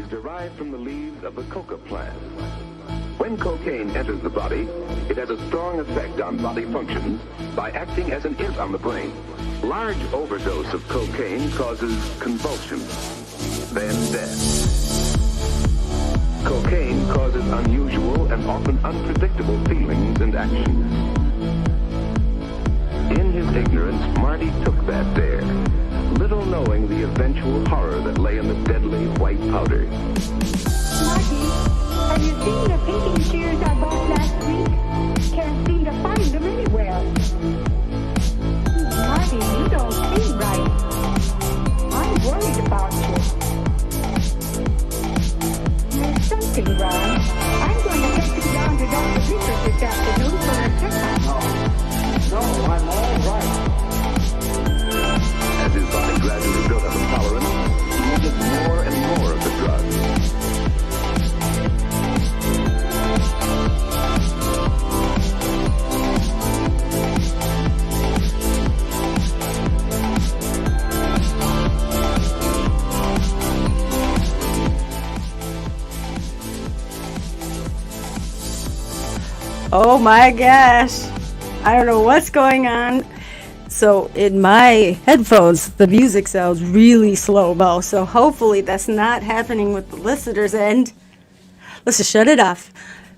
is derived from the leaves of the coca plant. When cocaine enters the body, it has a strong effect on body functions by acting as an it on the brain. Large overdose of cocaine causes convulsions, then death. Cocaine causes unusual and often unpredictable feelings and actions. In his ignorance, Marty took that dare, little knowing the eventual horror that lay in the deadly white powder. Marty, have you seen the picking shears I bought last week? Can't seem to find them anywhere. Marty, you don't see right. I'm worried about you. There's something wrong. I'm going to take you down to Dr. Vickers this afternoon for a checkup. No, I'm all right. As his body gradually built up intolerance, he needed more and more of the drug. Oh my gosh. I don't know what's going on. So in my headphones, the music sounds really slow-mo. So hopefully that's not happening with the listeners' end. Let's just shut it off.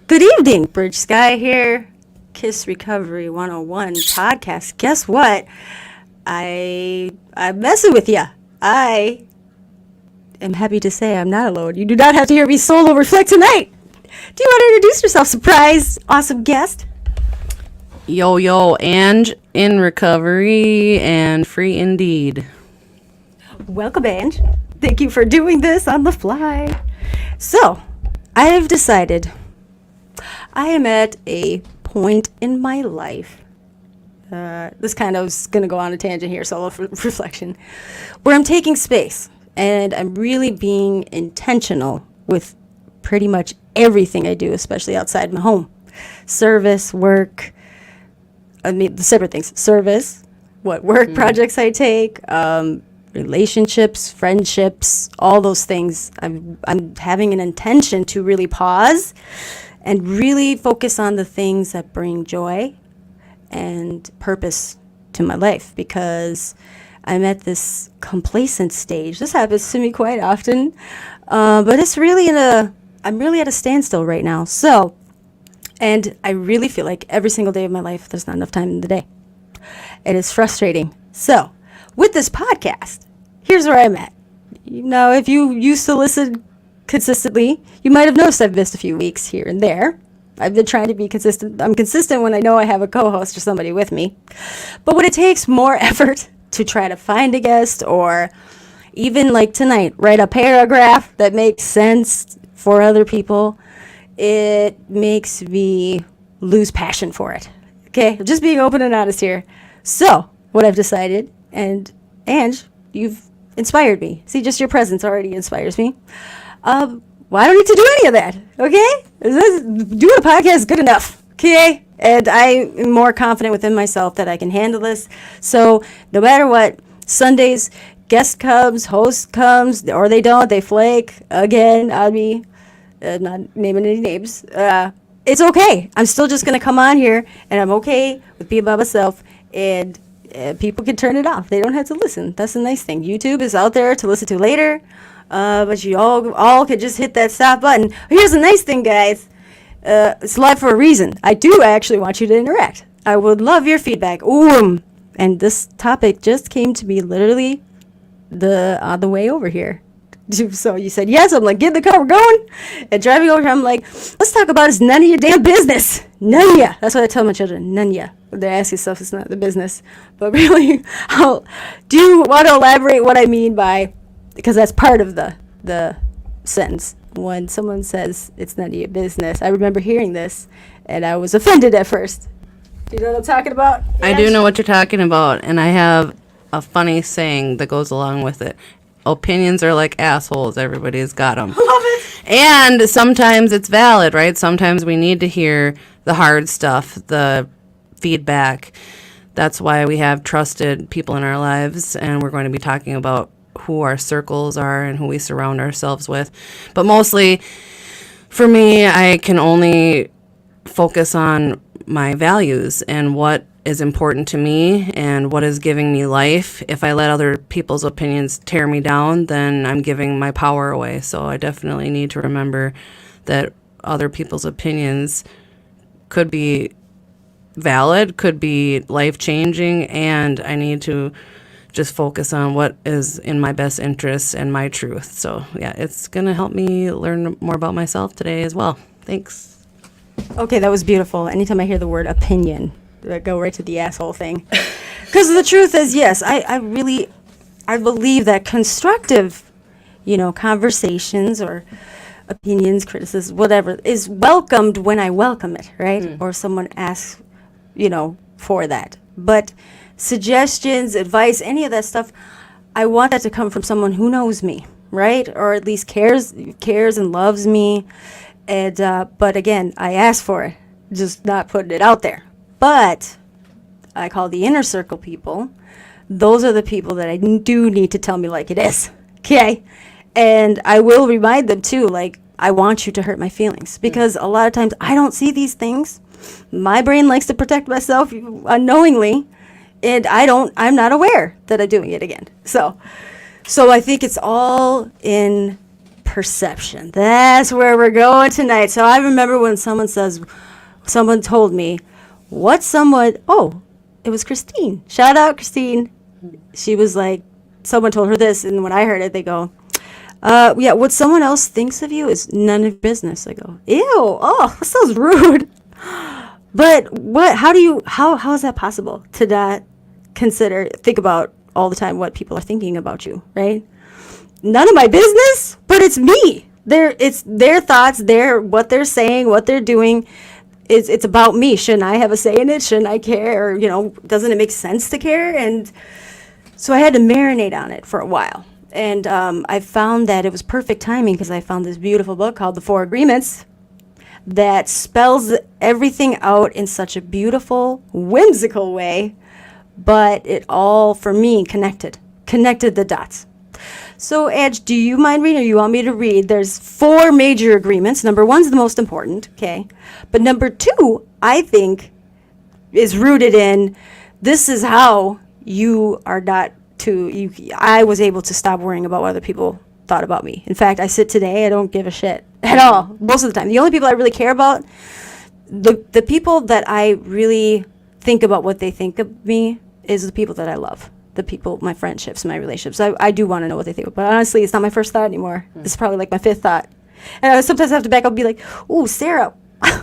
Good evening, Bridge Sky here. K.I.S.S Recovery 101 podcast. Guess what? I'm messing with you. I am happy to say I'm not alone. You do not have to hear me solo reflect tonight. Do you want to introduce yourself, surprise, awesome guest? Yo, Ange in recovery and free indeed. Welcome, Ange. Thank you for doing this on the fly. So, I have decided I am at a point in my life. This kind of is going to go on a tangent here, solo reflection, where I'm taking space and I'm really being intentional with pretty much everything I do, especially outside my home. Service, work, the separate things. Service, work projects I take, relationships, friendships, all those things. I'm having an intention to really pause and really focus on the things that bring joy and purpose to my life, because I'm at this complacent stage. This happens to me quite often, but it's really I'm really at a standstill right now. So, and I really feel like every single day of my life, there's not enough time in the day. It is frustrating. So, with this podcast, here's where I'm at. Now, if you used to listen consistently, you might have noticed I've missed a few weeks here and there. I've been trying to be consistent. I'm consistent when I know I have a co-host or somebody with me. But when it takes more effort to try to find a guest, or even like tonight, write a paragraph that makes sense for other people, it makes me lose passion for it. Okay, just being open and honest here. So, what I've decided, and Ange, you've inspired me. See, just your presence already inspires me. Well, I don't need to do any of that, okay? Doing a podcast is good enough, okay? And I am more confident within myself that I can handle this. So, no matter what, Sundays, guest comes, host comes, or they don't, they flake again on me. Not naming any names. It's okay. I'm still just going to come on here, and I'm okay with being by myself, and people can turn it off. They don't have to listen. That's the nice thing. YouTube is out there to listen to later, but you all could just hit that stop button. Here's the nice thing, guys. It's live for a reason. I do actually want you to interact. I would love your feedback. Ooh, and this topic just came to me literally on the way over here. So you said yes. I'm like, get in the car, we're going. And driving over here, I'm like, let's talk about it's none of your damn business. None of ya. That's what I tell my children. None of ya. When they ask you stuff, it's not the business. But really, do you want to elaborate what I mean by, because that's part of the sentence. When someone says it's none of your business, I remember hearing this, and I was offended at first. Do you know what I'm talking about? I do know what you're talking about, and I have a funny saying that goes along with it. Opinions are like assholes. Everybody's got them. Love it. And sometimes it's valid, right? Sometimes we need to hear the hard stuff, the feedback. That's why we have trusted people in our lives, and we're going to be talking about who our circles are and who we surround ourselves with. But mostly, for me, I can only focus on my values and what is important to me and what is giving me life. If I let other people's opinions tear me down, then I'm giving my power away. So I definitely need to remember that other people's opinions could be valid, could be life-changing, and I need to just focus on what is in my best interest and my truth. So yeah, it's going to help me learn more about myself today as well. Thanks. Okay, that was beautiful. Anytime I hear the word opinion, I go right to the asshole thing. Because the truth is, yes, I believe that constructive, conversations or opinions, criticism, whatever, is welcomed when I welcome it, right? Or someone asks, for that. But suggestions, advice, any of that stuff, I want that to come from someone who knows me, right? Or at least cares and loves me. And but again, I ask for it, just not putting it out there. But I call the inner circle people. Those are the people that I do need to tell me like it is. Okay? And I will remind them too, like, I want you to hurt my feelings. Because a lot of times I don't see these things. My brain likes to protect myself unknowingly. And I'm not aware that I'm doing it again. So I think it's all in perception. That's where we're going tonight. So I remember when someone told me, it was Christine. Shout out, Christine. She was like, someone told her this, and when I heard it, they go, what someone else thinks of you is none of your business. I go, ew, that sounds rude. But how is that possible to not think about all the time what people are thinking about you, right? None of my business, but it's me. It's their thoughts, what they're saying, what they're doing. It's about me. Shouldn't I have a say in it? Shouldn't I care? Or, doesn't it make sense to care? And so I had to marinate on it for a while. And I found that it was perfect timing because I found this beautiful book called The Four Agreements that spells everything out in such a beautiful, whimsical way, but it all, for me, connected the dots. So, Edge, do you mind reading, or you want me to read? There's 4 major agreements. Number 1's the most important, okay? But number 2, I think, is rooted in this is how you are not I was able to stop worrying about what other people thought about me. In fact, I sit today, I don't give a shit at all, most of the time. The only people I really care about, the people that I really think about what they think of me is the people that I love. The people, my friendships, my relationships. I do want to know what they think, but honestly, it's not my first thought anymore. It's probably like my 5th thought. And I sometimes have to back up and be like, "Ooh, Sarah,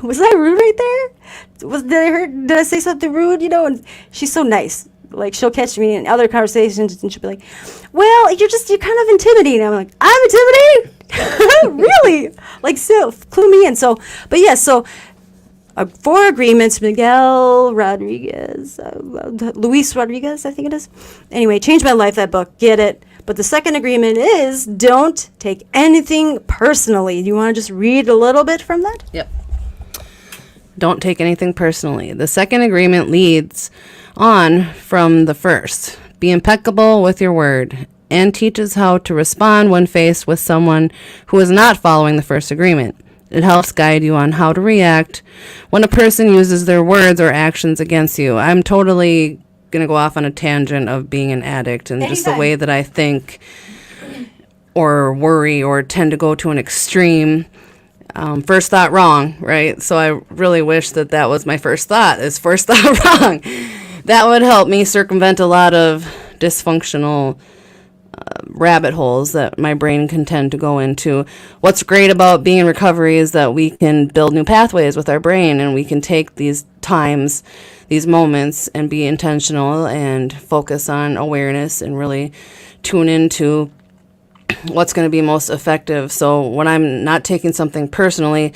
was I rude right there? Did I say something rude? And she's so nice. Like, she'll catch me in other conversations and she'll be like, "Well, you're kind of intimidating." I'm like, "I'm intimidating? Really?" Like, so clue me in. So, but yeah, so 4 agreements, Miguel Rodriguez, Luis Rodriguez, I think it is. Anyway, changed my life, that book. Get it. But the second agreement is don't take anything personally. Do you want to just read a little bit from that? Yep. Don't take anything personally. The second agreement leads on from the first. Be impeccable with your word, and teaches how to respond when faced with someone who is not following the first agreement. It helps guide you on how to react when a person uses their words or actions against you. I'm totally going to go off on a tangent of being an addict and just the way that I think or worry or tend to go to an extreme. First thought wrong, right? So I really wish that was my first thought, is first thought wrong. That would help me circumvent a lot of dysfunctional rabbit holes that my brain can tend to go into. What's great about being in recovery is that we can build new pathways with our brain, and we can take these times, these moments, and be intentional and focus on awareness and really tune into what's going to be most effective. So when I'm not taking something personally,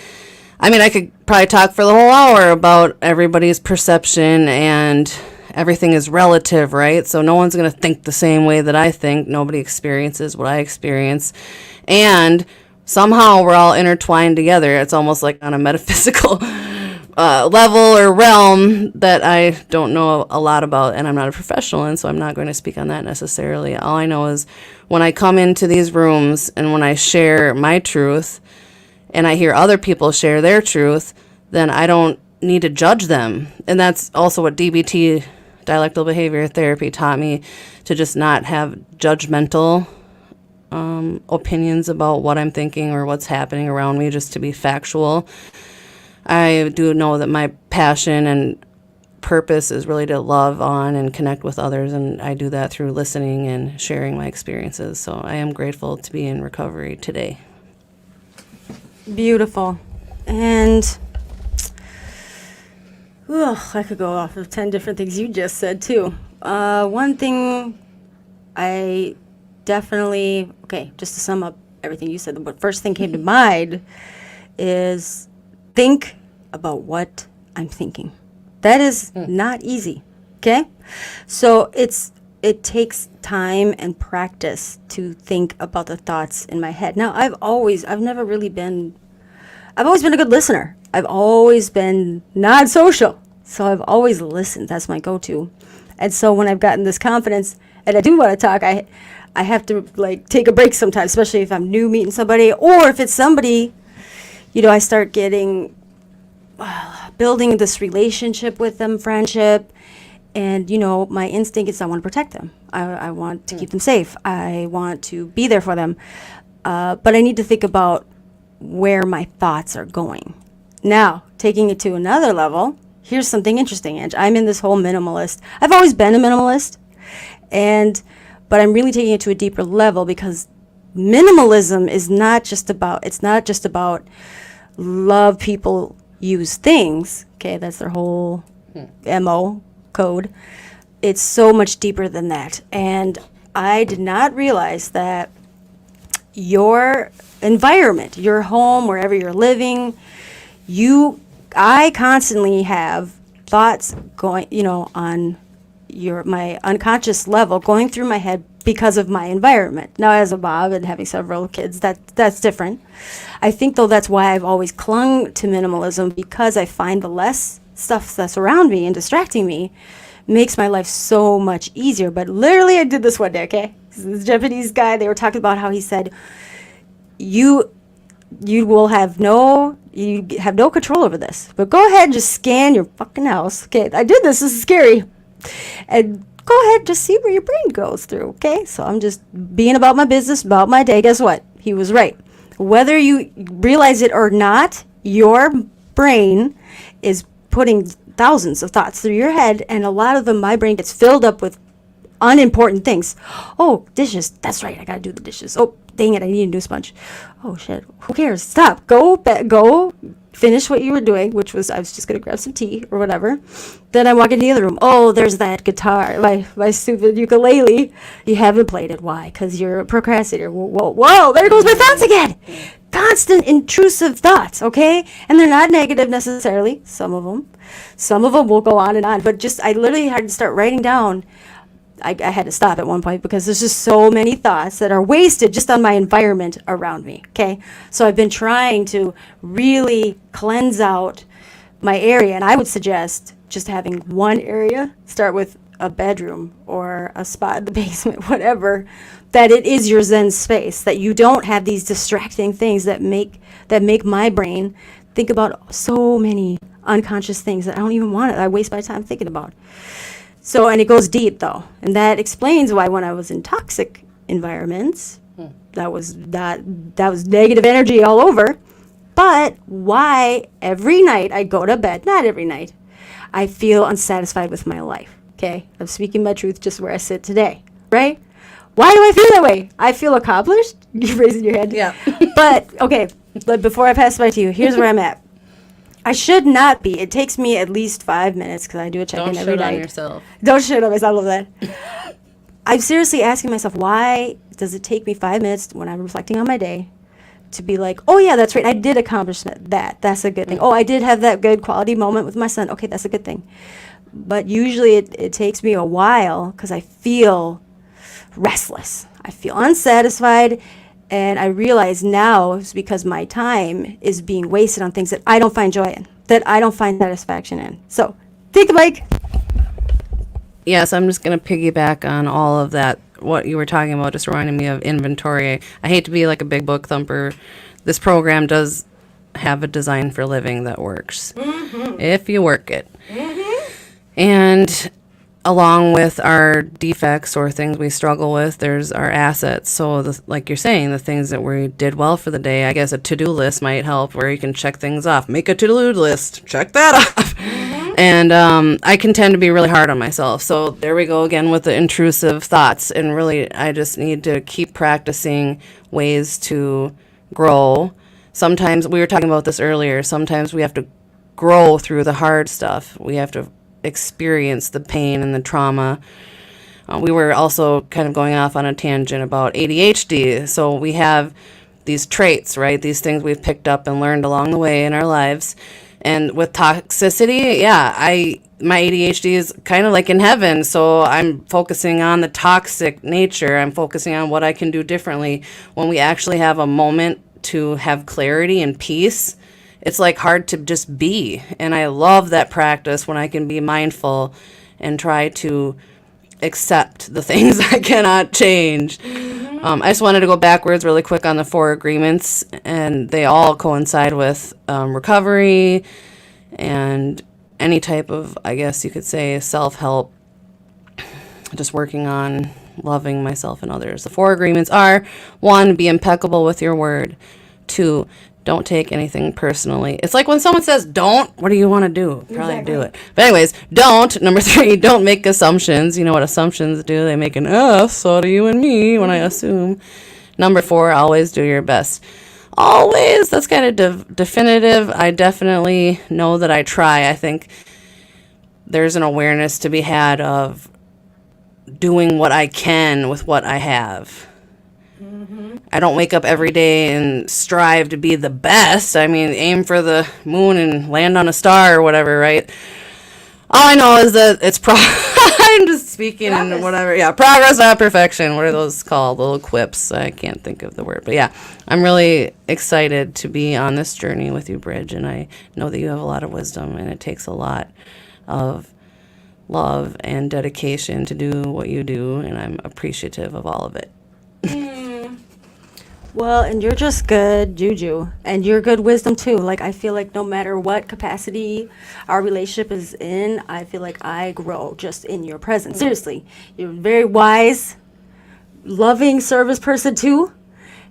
I could probably talk for the whole hour about everybody's perception, and everything is relative, right? So no one's going to think the same way that I think. Nobody experiences what I experience. And somehow we're all intertwined together. It's almost like on a metaphysical level or realm that I don't know a lot about, and I'm not a professional in, so I'm not going to speak on that necessarily. All I know is when I come into these rooms and when I share my truth and I hear other people share their truth, then I don't need to judge them. And that's also what DBT, dialectical behavior therapy, taught me, to just not have judgmental opinions about what I'm thinking or what's happening around me, just to be factual. I do know that my passion and purpose is really to love on and connect with others, and I do that through listening and sharing my experiences. So I am grateful to be in recovery today. Beautiful. And I could go off of 10 different things you just said, too. One thing I definitely, just to sum up everything you said, the first thing came to mind is think about what I'm thinking. That is not easy, okay? So it takes time and practice to think about the thoughts in my head. Now, I've always been a good listener. I've always been not social. So I've always listened. That's my go-to. And so when I've gotten this confidence and I do want to talk, I have to take a break sometimes, especially if I'm new meeting somebody, or if it's somebody, I start getting building this relationship with them, friendship, and my instinct is I want to protect them. I want to keep them safe. I want to be there for them, but I need to think about where my thoughts are going. Now, taking it to another level, here's something interesting, Ange. I'm in this whole minimalist. I've always been a minimalist, but I'm really taking it to a deeper level, because minimalism is not just about love people, use things. Okay, that's their whole MO code. It's so much deeper than that. And I did not realize that your environment, your home, wherever you're living, I constantly have thoughts going, on my unconscious level going through my head because of my environment. Now, as a mom and having several kids, that's different. I think, though, that's why I've always clung to minimalism, because I find the less stuff that's around me and distracting me makes my life so much easier. But literally, I did this one day, okay? This Japanese guy, they were talking about how he said, you have no control over this, but go ahead and just scan your fucking house. Okay, I did this is scary. And go ahead, just see where your brain goes through, okay? So I'm just being about my business, about my day. Guess what? He was right. Whether you realize it or not, your brain is putting thousands of thoughts through your head, and a lot of them, my brain gets filled up with unimportant things. Oh, dishes. That's right. I got to do the dishes. Oh, dang it. I need a new sponge. Oh, shit. Who cares? Stop. Go finish what you were doing, which was I was just going to grab some tea or whatever. Then I walk into the other room. Oh, there's that guitar, my stupid ukulele. You haven't played it. Why? Because you're a procrastinator. Whoa, there goes my thoughts again. Constant intrusive thoughts, okay? And they're not negative necessarily, some of them. Some of them will go on and on. But I literally had to start writing down. I had to stop at one point because there's just so many thoughts that are wasted just on my environment around me, okay? So I've been trying to really cleanse out my area, and I would suggest just having one area, start with a bedroom or a spot in the basement, whatever, that it is your Zen space, that you don't have these distracting things that make my brain think about so many unconscious things that I don't even want it. I waste my time thinking about. So, and it goes deep though, and that explains why when I was in toxic environments, that was negative energy all over. But why every night I go to bed, not every night, I feel unsatisfied with my life. Okay, I'm speaking my truth just where I sit today, right? Why do I feel that way? I feel accomplished. You're raising your head. Yeah. But before I pass by to you, here's where I'm at. I should not be. It takes me at least 5 minutes because I do a check-in every night. Don't shit on yourself. Don't shit on myself. I love that. I'm seriously asking myself, why does it take me 5 minutes when I'm reflecting on my day to be like, oh, yeah, that's right. I did accomplish that. That's a good thing. Oh, I did have that good quality moment with my son. Okay, that's a good thing. But usually it takes me a while because I feel restless. I feel unsatisfied. And I realize now it's because my time is being wasted on things that I don't find joy in. that I don't find satisfaction in. So, take the mic. Yes, I'm just going to piggyback on all of that. What you were talking about just reminded me of inventory. I hate to be like a big book thumper. This program does have a design for living that works if you work it. And along with our defects or things we struggle with, there's our assets. So, like you're saying, the things that we did well for the day, I guess a to-do list might help where you can check things off. Make a to-do list. Check that off. And I can tend to be really hard on myself. So there we go again with the intrusive thoughts. And really, I just need to keep practicing ways to grow. Sometimes, we were talking about this earlier, sometimes we have to grow through the hard stuff. We have to experience the pain and the trauma. We were also kind of going off on a tangent about ADHD. So we have these traits, right? These things we've picked up and learned along the way in our lives. And with toxicity, my ADHD is kind of like in heaven. So I'm focusing on the toxic nature. I'm focusing on what I can do differently. When we actually have a moment to have clarity and peace, it's like hard to just be. And I love that practice when I can be mindful and try to accept the things I cannot change. I just wanted to go backwards really quick on the 4 agreements, and they all coincide with recovery and any type of, I guess you could say, self-help, just working on loving myself and others. The 4 agreements are: 1, be impeccable with your word. 2, don't take anything personally. It's like when someone says don't, what do you want to do? Probably do it. But anyways, don't. Number 3, don't make assumptions. You know what assumptions do? They make an so do you and me when I assume. Number 4, always do your best. Always, that's kind of definitive. I definitely know that I try. I think there's an awareness to be had of doing what I can with what I have. I don't wake up every day and strive to be the best. I mean, aim for the moon and land on a star or whatever, right? All I know is that it's I'm just speaking and whatever. Yeah, progress, not perfection. What are those called? Little quips. I can't think of the word. But yeah, I'm really excited to be on this journey with you, Bridge. And I know that you have a lot of wisdom, and it takes a lot of love and dedication to do what you do. And I'm appreciative of all of it. Well, and you're just good juju, and you're good wisdom too. Like, I feel like no matter what capacity our relationship is in, I feel like I grow just in your presence. Seriously, you're a very wise, loving service person too.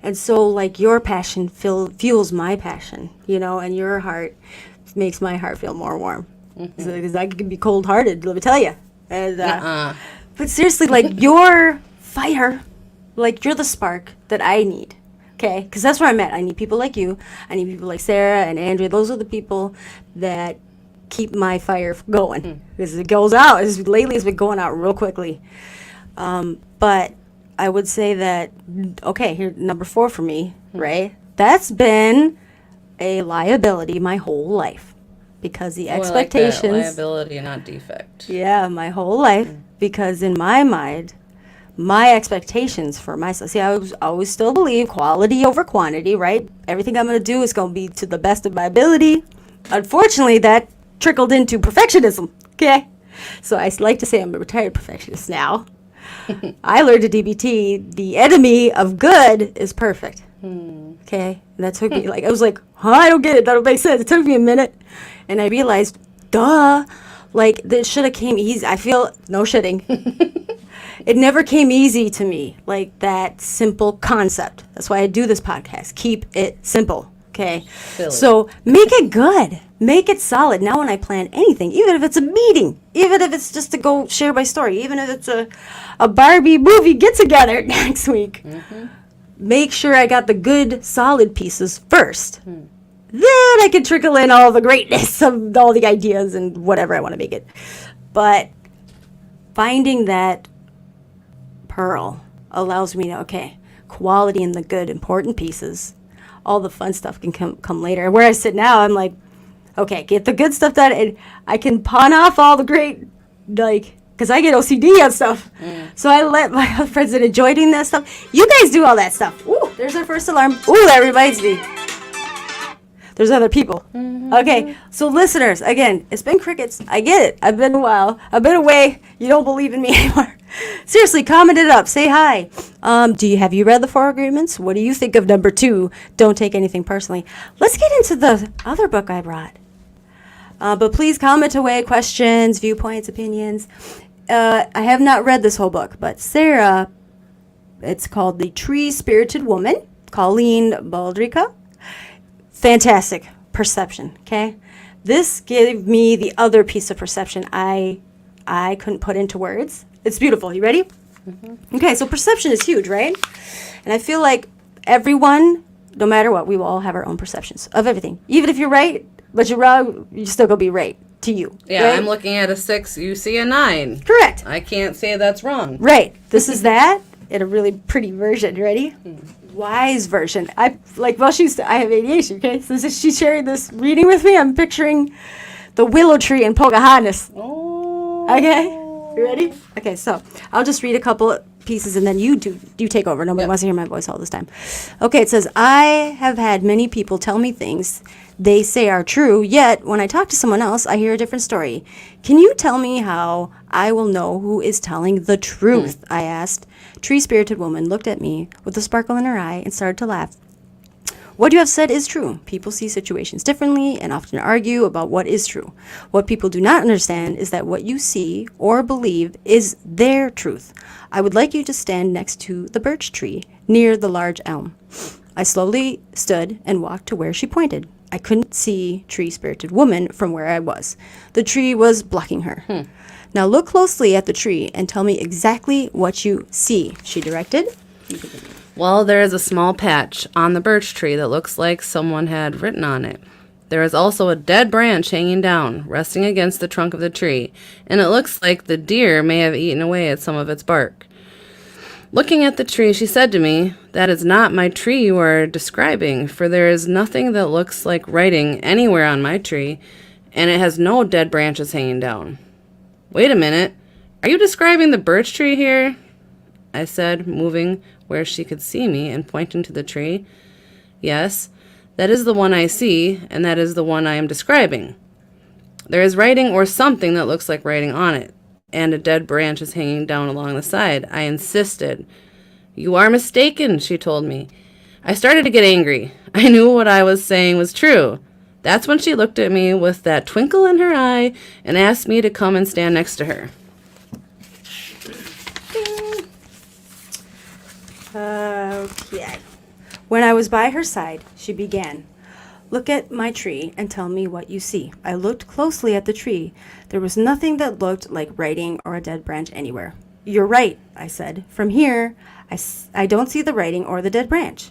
And so, like, your passion fuels my passion, you know, and your heart makes my heart feel more warm. Because I can be cold-hearted, let me tell you. And, but seriously, like, your fire, like, you're the spark that I need. Okay, because that's where I'm at. I need people like you. I need people like Sarah and Andrea. Those are the people that keep my fire going. Because it goes out. Lately, it's been going out real quickly. But I would say that, okay, here, number 4 for me, right? That's been a liability my whole life. Because the expectations. Like that. Liability, not defect. Yeah, my whole life. Because in my mind, my expectations for myself. See, I always still believe quality over quantity, right? Everything I'm going to do is going to be to the best of my ability. Unfortunately, that trickled into perfectionism, okay? So I like to say I'm a retired perfectionist now. I learned at DBT, the enemy of good is perfect, okay? And that took me, I was like, I don't get it. That don't make sense. It took me a minute. And I realized, like, this should have came easy. I feel, no shitting. It never came easy to me, like that simple concept. That's why I do this podcast. Keep it simple, okay? So make it good. Make it solid. Now when I plan anything, even if it's a meeting, even if it's just to go share my story, even if it's a Barbie movie get-together next week, make sure I got the good, solid pieces first. Then I can trickle in all the greatness of all the ideas and whatever I want to make it. But finding that pearl allows me to, okay, quality and the good, important pieces. All the fun stuff can come later. Where I sit now, I'm like, okay, get the good stuff done, and I can pawn off all the great, like, because I get OCD on stuff. So I let my friends that enjoy doing that stuff. You guys do all that stuff. Ooh, there's our first alarm. Ooh, that reminds me. There's other people. Okay, so listeners, again, it's been crickets. I get it. I've been a while. I've been away. You don't believe in me anymore. Seriously, comment it up. Say hi. Have you read the Four Agreements? What do you think of number 2? Don't take anything personally. Let's get into the other book I brought. But please comment away questions, viewpoints, opinions. I have not read this whole book, but Sarah, it's called The Tree-Spirited Woman, Colleen Baldrica. Fantastic perception, okay? This gave me the other piece of perception I couldn't put into words. It's beautiful. You ready? Okay, so perception is huge, right? And I feel like everyone, no matter what, we will all have our own perceptions of everything. Even if you're right, but you're wrong, you're still going to be right to you. Yeah, right? I'm looking at a 6, you see a 9. Correct. I can't say that's wrong. Right. This is that in a really pretty version. You ready? Wise version. I have ADHD, okay? So since she's sharing this reading with me, I'm picturing the willow tree in Pocahontas. Oh. Okay? You ready? Okay, so I'll just read a couple pieces and then you take over. Nobody wants to hear my voice all this time. Okay, it says, I have had many people tell me things they say are true, yet when I talk to someone else, I hear a different story. Can you tell me how I will know who is telling the truth? I asked. Tree-spirited woman looked at me with a sparkle in her eye and started to laugh. What you have said is true. People see situations differently and often argue about what is true. What people do not understand is that what you see or believe is their truth. I would like you to stand next to the birch tree near the large elm. I slowly stood and walked to where she pointed. I couldn't see Tree-Spirited Woman from where I was. The tree was blocking her. Now look closely at the tree and tell me exactly what you see, she directed. Well, there is a small patch on the birch tree that looks like someone had written on it. There is also a dead branch hanging down, resting against the trunk of the tree, and it looks like the deer may have eaten away at some of its bark. Looking at the tree, she said to me, "That is not my tree you are describing, for there is nothing that looks like writing anywhere on my tree, and it has no dead branches hanging down." "Wait a minute. Are you describing the birch tree here?" I said, moving where she could see me and pointing to the tree. "Yes, that is the one I see, and that is the one I am describing. There is writing or something that looks like writing on it, and a dead branch is hanging down along the side." I insisted. "You are mistaken," she told me. I started to get angry. I knew what I was saying was true. That's when she looked at me with that twinkle in her eye and asked me to come and stand next to her. Okay. When I was by her side, she began. "Look at my tree and tell me what you see." I looked closely at the tree. There was nothing that looked like writing or a dead branch anywhere. "You're right," I said. "From here, I don't see the writing or the dead branch."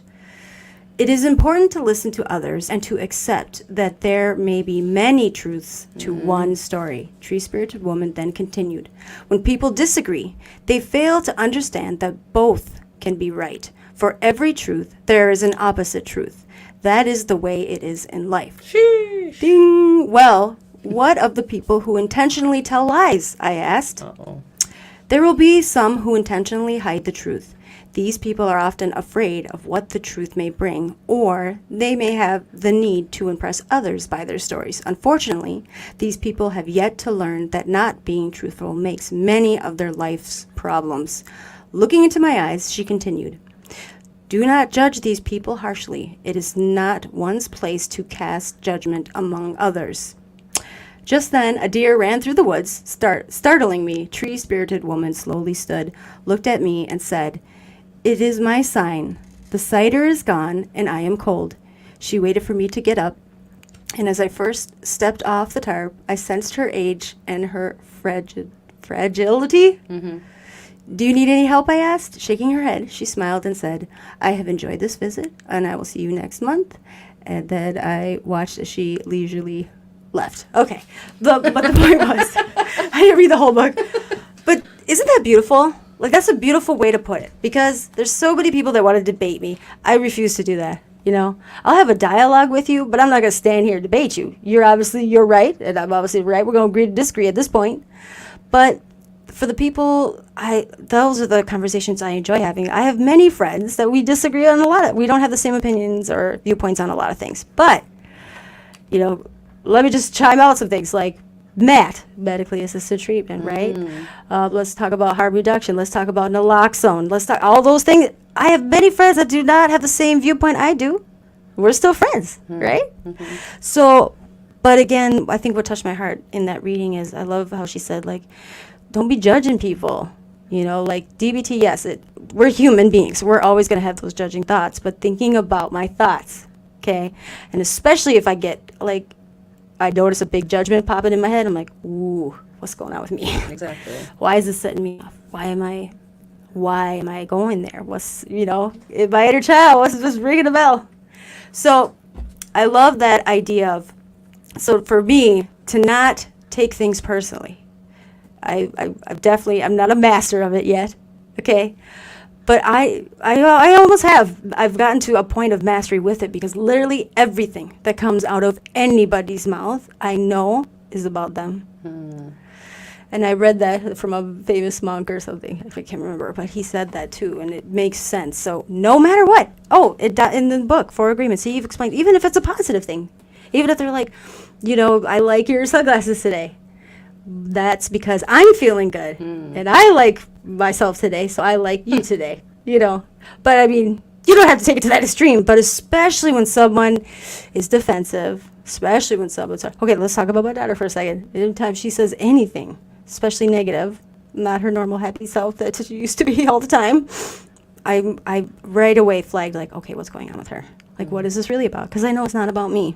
It is important to listen to others and to accept that there may be many truths to one story. Tree-Spirited Woman then continued. When people disagree, they fail to understand that both can be right. For every truth, there is an opposite truth. That is the way it is in life. Sheesh. Ding! Well, what of the people who intentionally tell lies? I asked. Uh-oh. There will be some who intentionally hide the truth. These people are often afraid of what the truth may bring, or they may have the need to impress others by their stories. Unfortunately, these people have yet to learn that not being truthful makes many of their life's problems. Looking into my eyes, she continued, "Do not judge these people harshly. It is not one's place to cast judgment among others." Just then, a deer ran through the woods, startling me. Tree-Spirited Woman slowly stood, looked at me, and said, "It is my sign. The cider is gone, and I am cold." She waited for me to get up, and as I first stepped off the tarp, I sensed her age and her fragility. "Do you need any help?" I asked. Shaking her head, she smiled and said, "I have enjoyed this visit, and I will see you next month." And then I watched as she leisurely left. Okay, but the point was, I didn't read the whole book. But isn't that beautiful? Like, that's a beautiful way to put it, because there's so many people that want to debate me. I refuse to do that, you know? I'll have a dialogue with you, but I'm not going to stand here and debate you. You're right, and I'm obviously right. We're going to agree to disagree at this point. But for the people, those are the conversations I enjoy having. I have many friends that we disagree on we don't have the same opinions or viewpoints on a lot of things. But let me just chime out some things like medically assisted treatment, right? Let's talk about harm reduction. Let's talk about naloxone. Let's talk all those things. I have many friends that do not have the same viewpoint I do. We're still friends, right? So, but again, I think what touched my heart in that reading is I love how she said, like, don't be judging people. Like DBT, yes, we're human beings. We're always going to have those judging thoughts, but thinking about my thoughts, okay? And especially if I get, like, I notice a big judgment popping in my head, I'm like, ooh, what's going on with me? Exactly. Why is this setting me off? Why am I going there? What's, in my inner child, what's just ringing a bell? So I love that idea of, so for me, to not take things personally. I've definitely, I'm not a master of it yet, okay? But I almost have. I've gotten to a point of mastery with it because literally everything that comes out of anybody's mouth, I know is about them. And I read that from a famous monk or something. I can't remember, but he said that too, and it makes sense. So no matter what, in the book, 4 Agreements, he explained, even if it's a positive thing, even if they're like, I like your sunglasses today. That's because I'm feeling good, and I like myself today, so I like you today, But I mean, you don't have to take it to that extreme, but especially when someone is defensive, especially when someone's, okay, let's talk about my daughter for a second. Anytime she says anything, especially negative, not her normal happy self that she used to be all the time, I right away flagged, like, okay, what's going on with her? Like, what is this really about? Because I know it's not about me.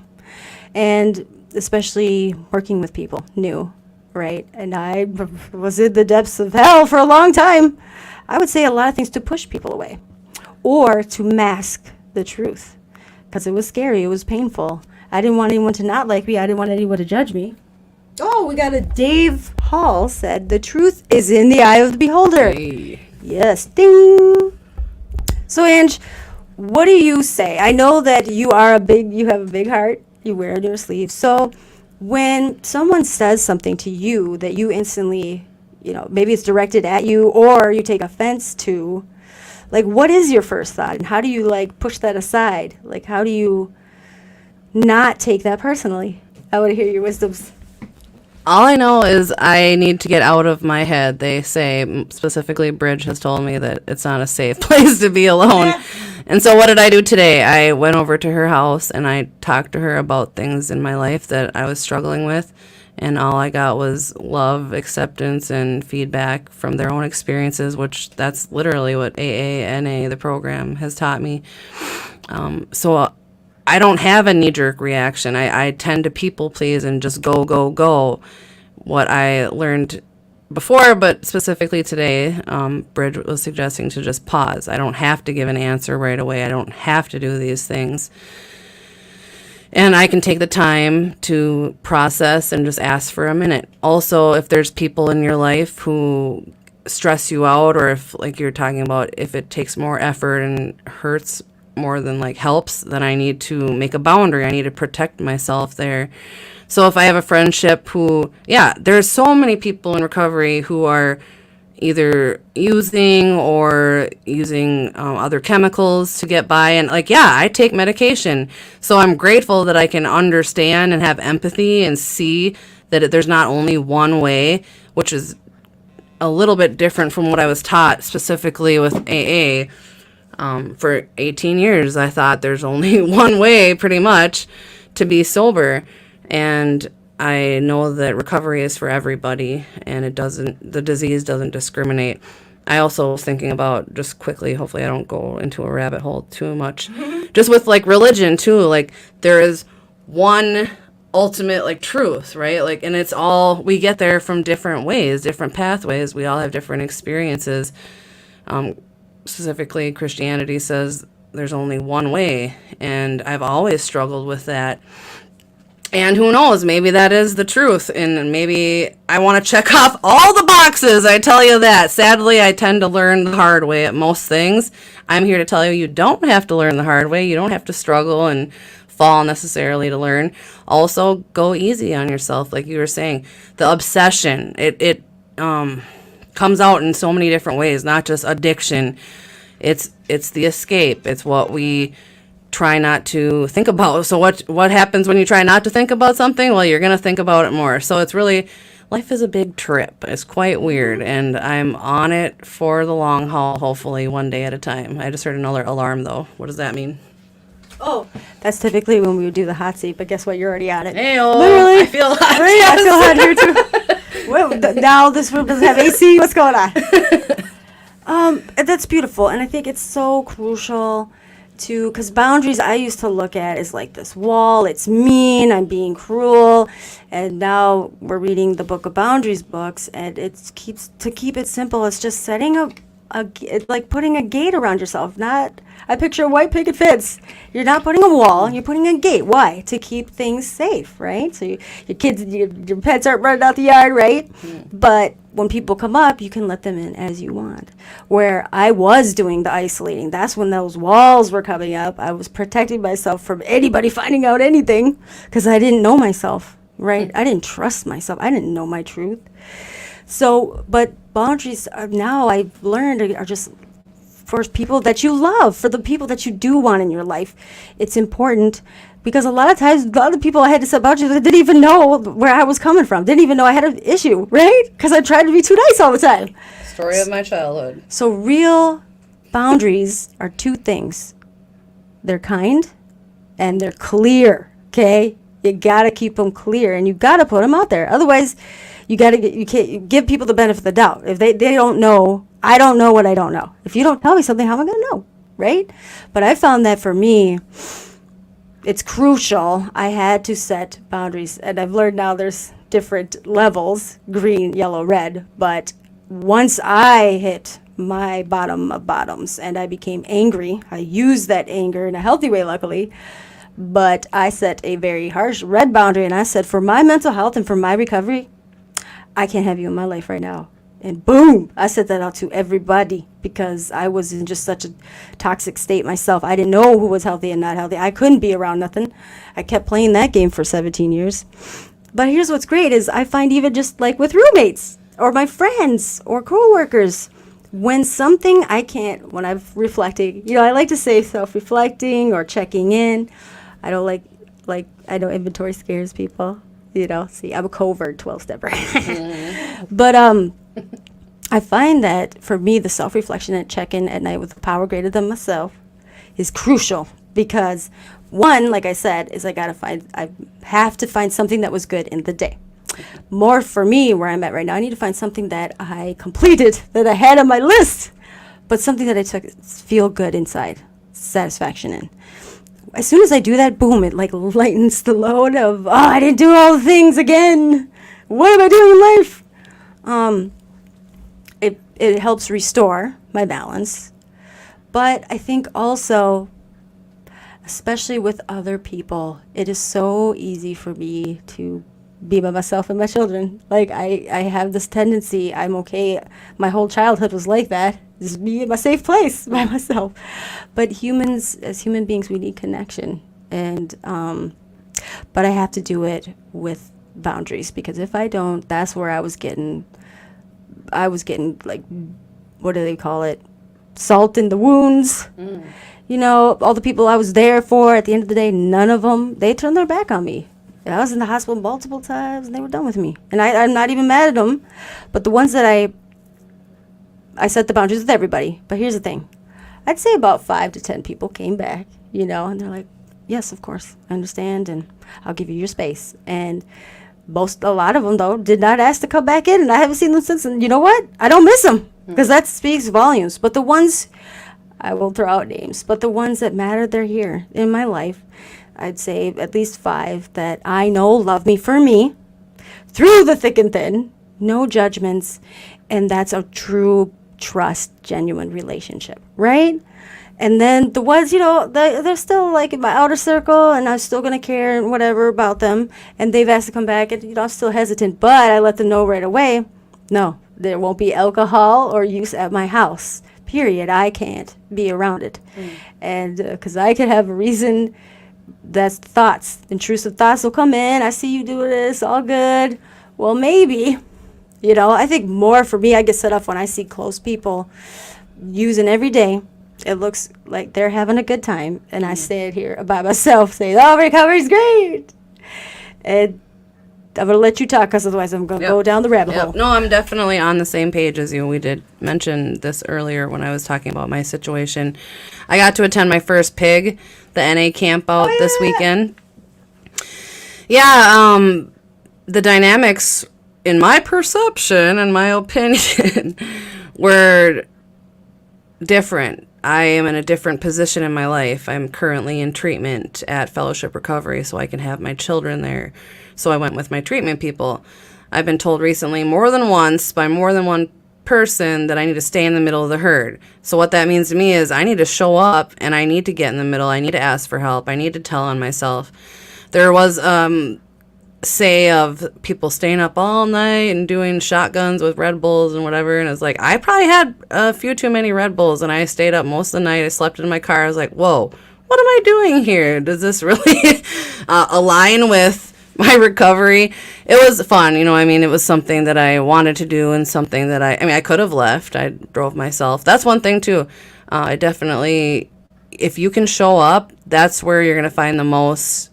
And especially working with people new. Right? And I was in the depths of hell for a long time. I would say a lot of things to push people away or to mask the truth because it was scary. It was painful. I didn't want anyone to not like me. I didn't want anyone to judge me. Oh, we got a Dave Hall said, the truth is in the eye of the beholder. Hey. Yes. Ding. So, Ange, what do you say? I know that you have a big heart. You wear it on your sleeve. So, when someone says something to you that you instantly, maybe it's directed at you or you take offense to, like, what is your first thought? And how do you, like, push that aside? Like, how do you not take that personally? I want to hear your wisdoms. All I know is I need to get out of my head. They say, specifically Bridge has told me that it's not a safe place to be alone. And so what did I do today? I went over to her house and I talked to her about things in my life that I was struggling with. And all I got was love, acceptance, and feedback from their own experiences, which that's literally what AANA, the program, has taught me. So I don't have a knee-jerk reaction. I tend to people please and just go, go, go. What I learned before, but specifically today, Bridge was suggesting to just pause. I don't have to give an answer right away. I don't have to do these things. And I can take the time to process and just ask for a minute. Also, if there's people in your life who stress you out, or if, like you're talking about, if it takes more effort and hurts more than like helps, then I need to make a boundary. I need to protect myself there. So if I have a friendship there's so many people in recovery who are either using or using other chemicals to get by. And I take medication. So I'm grateful that I can understand and have empathy and see that there's not only one way, which is a little bit different from what I was taught specifically with AA. For 18 years, I thought there's only one way pretty much to be sober. And I know that recovery is for everybody, and the disease doesn't discriminate. I also was thinking about, just quickly, hopefully I don't go into a rabbit hole too much, just with religion too, there is one ultimate truth, right? And it's all, we get there from different ways, different pathways. We all have different experiences. Specifically, Christianity says there's only one way, and I've always struggled with that. And who knows, maybe that is the truth, and maybe I want to check off all the boxes, I tell you that. Sadly, I tend to learn the hard way at most things. I'm here to tell you, you don't have to learn the hard way. You don't have to struggle and fall necessarily to learn. Also, go easy on yourself, like you were saying. The obsession, it comes out in so many different ways, not just addiction. It's the escape. It's what we try not to think about. So what happens when you try not to think about something? Well, you're going to think about it more. So it's really, life is a big trip. It's quite weird, and I'm on it for the long haul, hopefully one day at a time. I just heard another alarm, though. What does that mean? Oh, that's typically when we would do the hot seat, but guess what? You're already on it. Hey-o, Literally. I feel hot. Right? I feel hot here too. Well, now this room doesn't have AC. What's going on? And that's beautiful, and I think it's so crucial to, because boundaries I used to look at as like this wall. It's mean. I'm being cruel, and now we're reading the Book of Boundaries books, and it keeps to keep it simple. It's just setting it's like putting a gate around yourself. Not, I picture a white picket fence. You're not putting a wall. You're putting a gate. Why? To keep things safe, right? So your kids, your pets aren't running out the yard, right? But when people come up, you can let them in as you want. Where I was doing the isolating, that's when those walls were coming up. I was protecting myself from anybody finding out anything because I didn't know myself, right? I didn't trust myself. I didn't know my truth. So, but boundaries are now, I've learned, are just for people that you love, for the people that you do want in your life. It's important because a lot of times, a lot of people I had to set boundaries with didn't even know where I was coming from, didn't even know I had an issue, right? Because I tried to be too nice all the time. Story of my childhood. So real boundaries are two things. They're kind and they're clear, okay? You got to keep them clear and you got to put them out there. Otherwise, you can't give people the benefit of the doubt. If they don't know, I don't know what I don't know. If you don't tell me something, how am I going to know, right? But I found that for me, it's crucial. I had to set boundaries, and I've learned now there's different levels, green, yellow, red. But once I hit my bottom of bottoms and I became angry, I used that anger in a healthy way, luckily. But I set a very harsh red boundary, and I said, for my mental health and for my recovery, I can't have you in my life right now. And boom, I said that out to everybody because I was in just such a toxic state myself. I didn't know who was healthy and not healthy. I couldn't be around nothing. I kept playing that game for 17 years. But here's what's great is I find even just like with roommates or my friends or coworkers, when something I can't, when I'm reflecting, I like to say self-reflecting or checking in. I don't I know inventory scares people. See, I'm a covert 12-stepper. But I find that for me, the self-reflection and check-in at night with a power greater than myself is crucial because one, like I said, is I have to find something that was good in the day. More for me, where I'm at right now, I need to find something that I completed, that I had on my list, but something that I feel good inside, satisfaction in. As soon as I do that, boom, it like lightens the load of, I didn't do all the things again. What am I doing in life? It helps restore my balance. But I think also, especially with other people, it is so easy for me to be by myself and my children. Like I have this tendency, I'm okay. My whole childhood was like that. Just be in my safe place by myself. But humans, as human beings, we need connection. And, but I have to do it with boundaries because if I don't, that's where I was getting like, what do they call it? Salt in the wounds. All the people I was there for, at the end of the day, none of them, they turned their back on me. I was in the hospital multiple times and they were done with me. And I'm not even mad at them. But the ones that I set the boundaries with everybody. But here's the thing. I'd say about 5 to 10 people came back, and they're like, yes, of course, I understand, and I'll give you your space. And a lot of them, though, did not ask to come back in, and I haven't seen them since. And you know what? I don't miss them because that speaks volumes. But the ones, I won't throw out names, but the ones that matter, they're here in my life. I'd say at least 5 that I know love me for me through the thick and thin, no judgments, and that's a true trust, genuine relationship, right? And then the ones, they're still like in my outer circle and I'm still going to care and whatever about them. And they've asked to come back and, I'm still hesitant, but I let them know right away, no, there won't be alcohol or use at my house, period. I can't be around it. And because I could have a reason, that's thoughts, intrusive thoughts will come in. I see you do this, all good. Well, maybe, I think more for me, I get set off when I see close people using every day. it looks like they're having a good time, and I stand here by myself saying, "Oh, recovery's great," and I'm gonna let you talk because otherwise I'm gonna go down the rabbit hole. No, I'm definitely on the same page as you. We did mention this earlier when I was talking about my situation. I got to attend my first pig, the NA camp out this weekend. Yeah, the dynamics, in my perception and my opinion, were different. I am in a different position in my life. I'm currently in treatment at Fellowship Recovery, so I can have my children there. So I went with my treatment people. I've been told recently more than once by more than one person that I need to stay in the middle of the herd. So what that means to me is I need to show up and I need to get in the middle. I need to ask for help. I need to tell on myself. There was say of people staying up all night and doing shotguns with Red Bulls and whatever, and it's like, I probably had a few too many Red Bulls and I stayed up most of the night. I slept in my car. I was like, whoa, what am I doing here? Does this really align with my recovery? It was fun, it was something that I wanted to do and something that I could have left. I drove myself. That's one thing too. I definitely, if you can show up, that's where you're going to find the most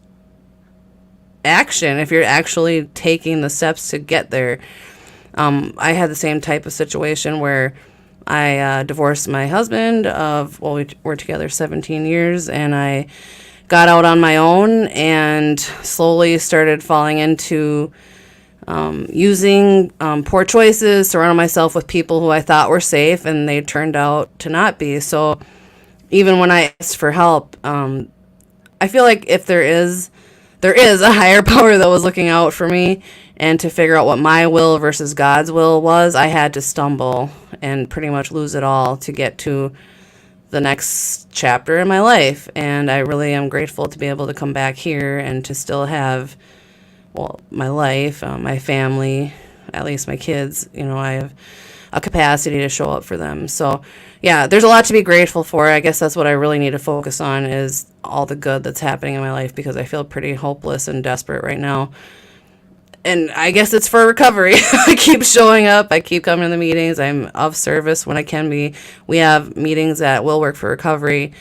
action, if you're actually taking the steps to get there. I had the same type of situation where I divorced my husband we were together 17 years, and I got out on my own and slowly started falling into using poor choices, surrounding myself with people who I thought were safe, and they turned out to not be. So even when I asked for help, I feel like if there is a higher power that was looking out for me, and to figure out what my will versus God's will was, I had to stumble and pretty much lose it all to get to the next chapter in my life. And I really am grateful to be able to come back here and to still have, my life, my family, at least my kids. I have a capacity to show up for them. So yeah, there's a lot to be grateful for. I guess that's what I really need to focus on, is all the good that's happening in my life, because I feel pretty hopeless and desperate right now. And I guess it's for recovery. I keep showing up. I keep coming to the meetings. I'm of service when I can be. We have meetings at Will Work for Recovery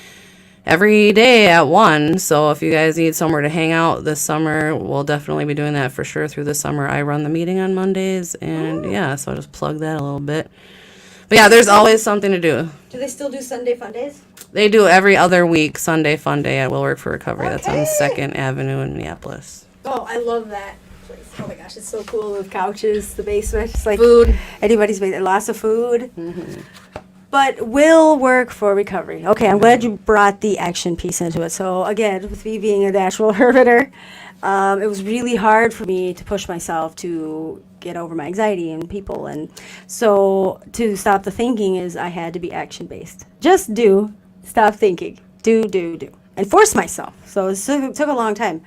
every day at 1. So if you guys need somewhere to hang out this summer, we'll definitely be doing that for sure through the summer. I run the meeting on Mondays, and so I'll just plug that a little bit. But yeah, there's always something to do. Do they still do Sunday Fun Days? They do every other week, Sunday Fun Day at Will Work for Recovery. Okay. That's on 2nd Avenue in Minneapolis. Oh, I love that place. Oh my gosh, it's so cool with couches, the basement. It's like food. Anybody's basement. Lots of food. Mm-hmm. But Will Work for Recovery. Okay, I'm glad you brought the action piece into it. So again, with me being a natural hermiter, it was really hard for me to push myself to get over my anxiety and people. And so to stop the thinking is I had to be action-based. Just do. Stop thinking. Do. And force myself. So it took a long time.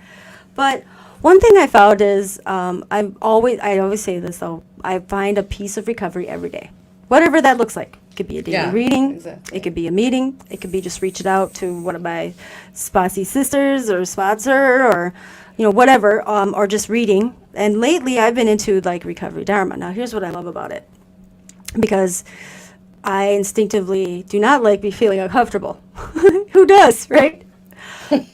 But one thing I found is I always say this, though. I find a piece of recovery every day. Whatever that looks like. It could be a daily reading. Exactly. It could be a meeting. It could be just reaching out to one of my spotsy sisters or sponsor or, whatever, or just reading. And lately I've been into like recovery dharma. Now here's what I love about it. Because I instinctively do not like be feeling uncomfortable. Who does, right?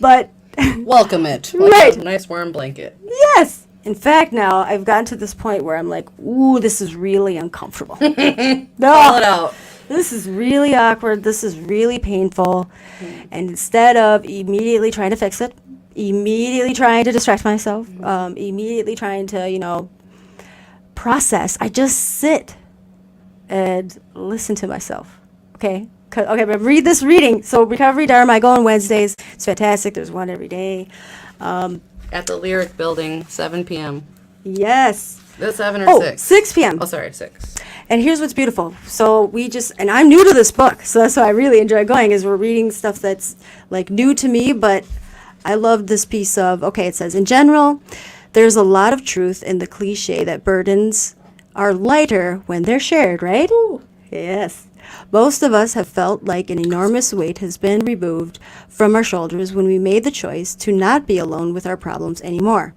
But welcome it. Right. A nice warm blanket. Yes. In fact, now I've gotten to this point where I'm like, ooh, this is really uncomfortable. Call it out. This is really awkward. This is really painful. Mm-hmm. And instead of immediately trying to fix it, immediately trying to distract myself, immediately trying to, process, I just sit and listen to myself. Okay, but read this reading. So Recovery Dharma, I go on Wednesdays. It's fantastic. There's one every day. At the Lyric Building, 7 p.m. Yes. The 7 or 6? 6 p.m. Oh, sorry, 6. And here's what's beautiful. So and I'm new to this book, so that's why I really enjoy going, is we're reading stuff that's like new to me, but I love this piece of, it says, in general, there's a lot of truth in the cliche that burdens are lighter when they're shared, right? Ooh. Yes. Most of us have felt like an enormous weight has been removed from our shoulders when we made the choice to not be alone with our problems anymore.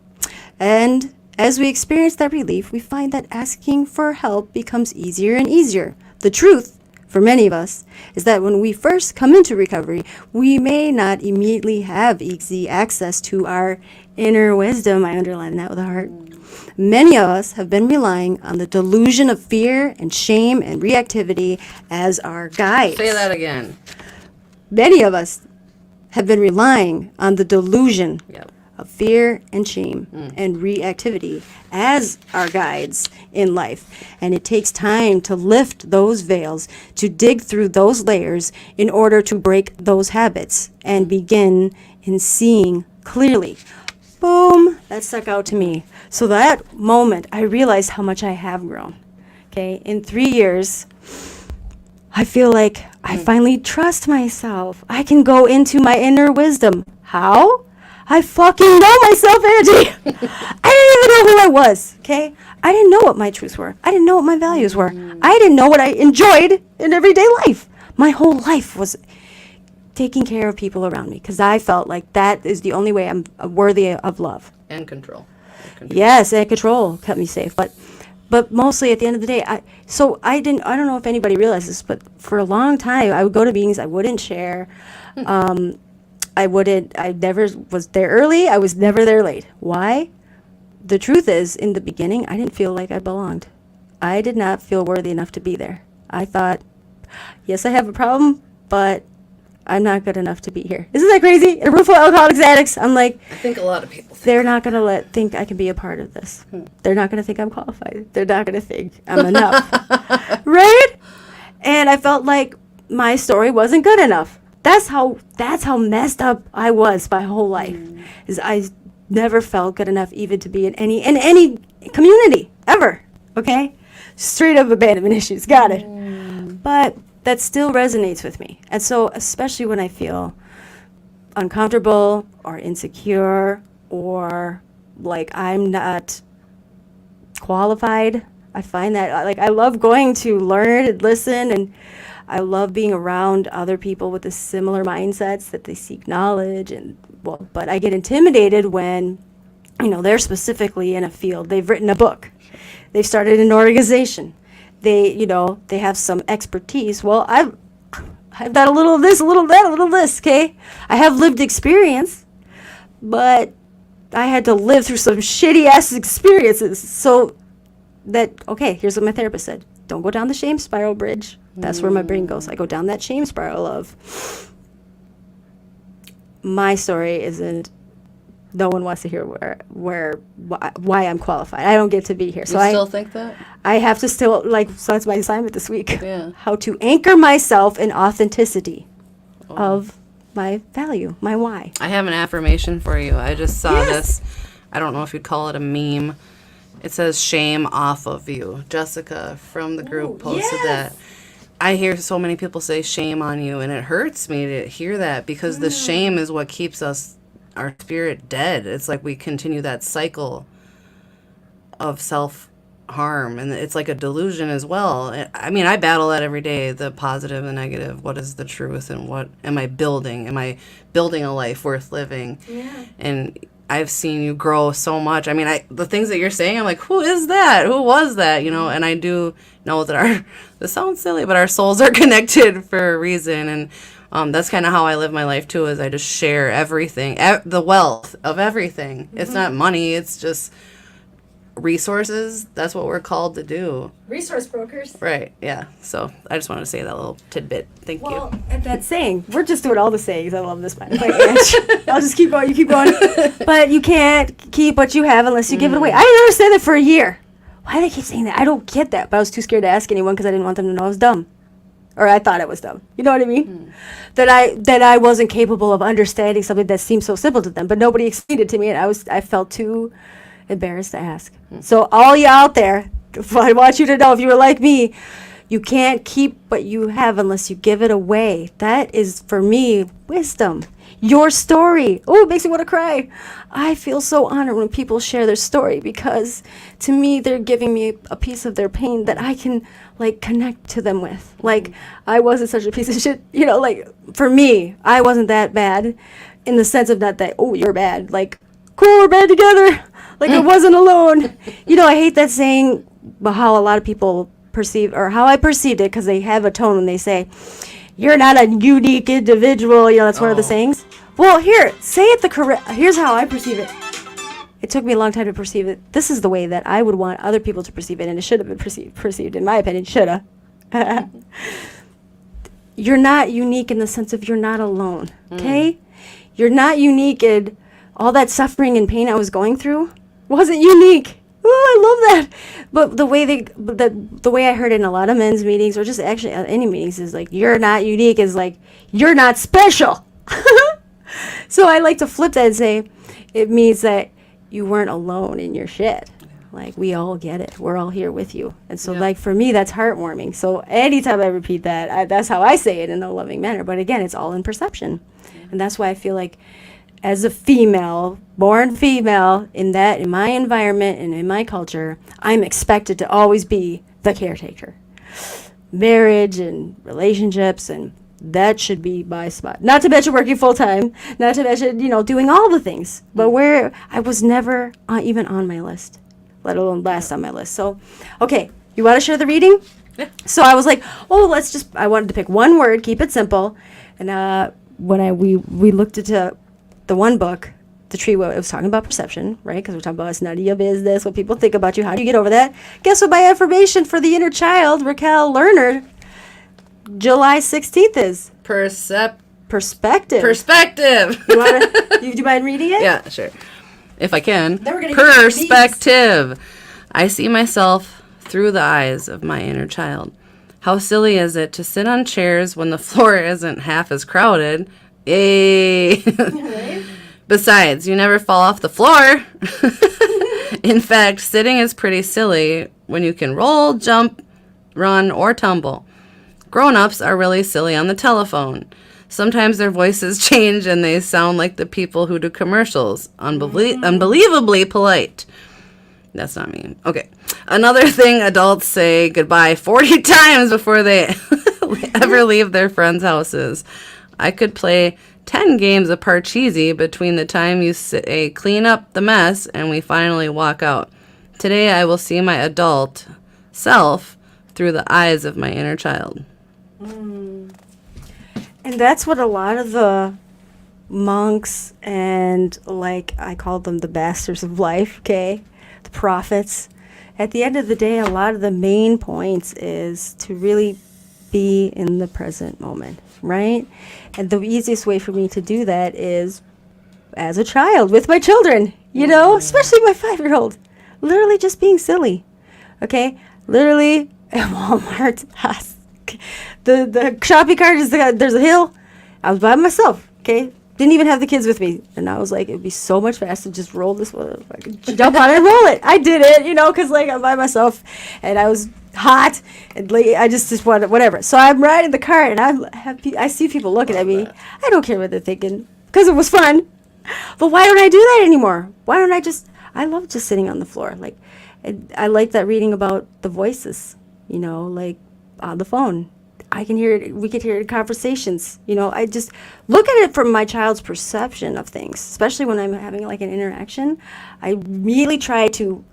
And as we experience that relief, we find that asking for help becomes easier and easier. The truth for many of us is that when we first come into recovery, we may not immediately have easy access to our inner wisdom. I underline that with a heart. Many of us have been relying on the delusion of fear and shame and reactivity as our guides. Say that again. Many of us have been relying on the delusion Yep. of fear and shame and reactivity as our guides in life. And it takes time to lift those veils, to dig through those layers in order to break those habits and begin in seeing clearly. Boom, that stuck out to me. So that moment, I realized how much I have grown. Okay, in 3 years, I feel like I finally trust myself. I can go into my inner wisdom. How? I fucking know myself, Angie. I didn't even know who I was, okay? I didn't know what my truths were. I didn't know what my values were. I didn't know what I enjoyed in everyday life. My whole life was taking care of people around me because I felt like that is the only way I'm worthy of love. And control. Yes, and control kept me safe. But mostly at the end of the day, I don't know if anybody realizes this, but for a long time, I would go to meetings, I wouldn't share. I never was there early. I was never there late. Why? The truth is, in the beginning, I didn't feel like I belonged. I did not feel worthy enough to be there. I thought, yes, I have a problem, but I'm not good enough to be here. Isn't that crazy? In a room full of alcoholics, addicts, I'm like, I think a lot of people think. they're not going to think I can be a part of this. They're not going to think I'm qualified. They're not going to think I'm enough. Right? And I felt like my story wasn't good enough. That's how messed up I was my whole life. Is I never felt good enough even to be in any community ever. Okay? Straight up abandonment issues. Got it. But that still resonates with me. And so especially when I feel uncomfortable or insecure or like I'm not qualified, I find that like I love going to learn and listen, and I love being around other people with the similar mindsets that they seek knowledge. And but I get intimidated when they're specifically in a field. They've written a book, they've started an organization, they have some expertise. Well, I've got a little of this, a little of that, a little of this. Okay, I have lived experience, but I had to live through some shitty ass experiences. So that, okay, here's what my therapist said: don't go down the shame spiral bridge. That's where my brain goes. I go down that shame spiral of my story isn't. No one wants to hear why I'm qualified. I don't get to be here. So You still think that? I have to still so that's my assignment this week. Yeah. How to anchor myself in authenticity of my value, my why. I have an affirmation for you. I just saw Yes. this. I don't know if you'd call it a meme. It says shame off of you. Jessica from the group posted that. I hear so many people say shame on you, and it hurts me to hear that because the shame is what keeps our spirit dead. It's like we continue that cycle of self-harm, and it's like a delusion as well. I mean, I battle that every day, the positive and negative. What is the truth, and what am I building? Am I building a life worth living? Yeah. And I've seen you grow so much. I mean, the things that you're saying, I'm like, who is that? Who was that? And I do know that this sounds silly, but our souls are connected for a reason. And that's kind of how I live my life too, is I just share everything, the wealth of everything. It's not money, it's just resources. That's what we're called to do. Resource brokers. Right, yeah. So I just wanted to say that little tidbit. Thank you. And that saying, we're just doing all the sayings. I love this one. I'll just keep going. You keep going. But you can't keep what you have unless you give it away. I didn't understand that for a year. Why do they keep saying that? I don't get that. But I was too scared to ask anyone because I didn't want them to know I was dumb. Or I thought I was dumb. You know what I mean? That I wasn't capable of understanding something that seemed so simple to them. But nobody explained it to me, and I felt too embarrassed to ask. So all you out there, I want you to know, if you were like me, you can't keep what you have unless you give it away. That is, for me, wisdom. Your story. Oh, it makes me want to cry. I feel so honored when people share their story because to me, they're giving me a piece of their pain that I can connect to them with. Like, I wasn't such a piece of shit, for me, I wasn't that bad in the sense of not that, oh, you're bad. Like, cool, we're bad together. I wasn't alone. I hate that saying, but how a lot of people perceive, or how I perceived it, because they have a tone when they say, "You're not a unique individual." You know, that's one of the sayings. Well, here, say it the correct. Here's how I perceive it. It took me a long time to perceive it. This is the way that I would want other people to perceive it, and it should have been perceived, in my opinion. Shoulda. You're not unique in the sense of you're not alone. Okay? You're not unique in all that suffering and pain I was going through. Wasn't unique. Oh, I love that. But the way I heard it in a lot of men's meetings, or just actually any meetings, is like, you're not unique, is like, you're not special. So I like to flip that and say, it means that you weren't alone in your shit. Like, we all get it. We're all here with you. And so, like, for me, that's heartwarming. So anytime I repeat that, that's how I say it in a loving manner. But again, it's all in perception. And that's why I feel like, as a female, born female, in my environment and in my culture, I'm expected to always be the caretaker. Marriage and relationships, and that should be my spot. Not to mention working full time, not to mention, doing all the things. But where I was never even on my list, let alone last on my list. So, okay, you want to share the reading? Yeah. So I was like, I wanted to pick one word, keep it simple. And when we looked into the one book, The Tree, it was talking about perception, right? Because we're talking about it's none of your business, what people think about you, how do you get over that? Guess what my affirmation for the inner child, Raquel Lerner, July 16th is? Perspective. Perspective. Do you mind reading it? Yeah, sure. If I can. Then we're gonna get into these. Perspective. I see myself through the eyes of my inner child. How silly is it to sit on chairs when the floor isn't half as crowded? Yay. Besides, you never fall off the floor. In fact, sitting is pretty silly when you can roll, jump, run, or tumble. Grown-ups are really silly on the telephone. Sometimes their voices change and they sound like the people who do commercials. Unbelievably polite. That's not me. Okay. Another thing, adults say goodbye 40 times before they ever leave their friends' houses. I could play 10 games of Parcheesi between the time you say clean up the mess and we finally walk out. Today I will see my adult self through the eyes of my inner child. And that's what a lot of the monks and, like, I call them the bastards of life, okay? The prophets. At the end of the day, a lot of the main points is to really be in the present moment, right? And the easiest way for me to do that is as a child with my children, especially my 5-year-old. Literally just being silly, okay? Literally at Walmart, the shopping cart there's a hill. I was by myself, okay? Didn't even have the kids with me. And I was like, it'd be so much faster to just roll this one. I could jump on it and roll it. I did it, because, like, I'm by myself. And I was hot. And, like, I just wanted, whatever. So I'm riding the cart, and I see people looking at me. I don't care what they're thinking, because it was fun. But why don't I do that anymore? Why don't I love just sitting on the floor. Like, I like that reading about the voices, like on the phone. I can hear it. We could hear it in conversations. I just look at it from my child's perception of things, especially when I'm having, like, an interaction. I immediately try to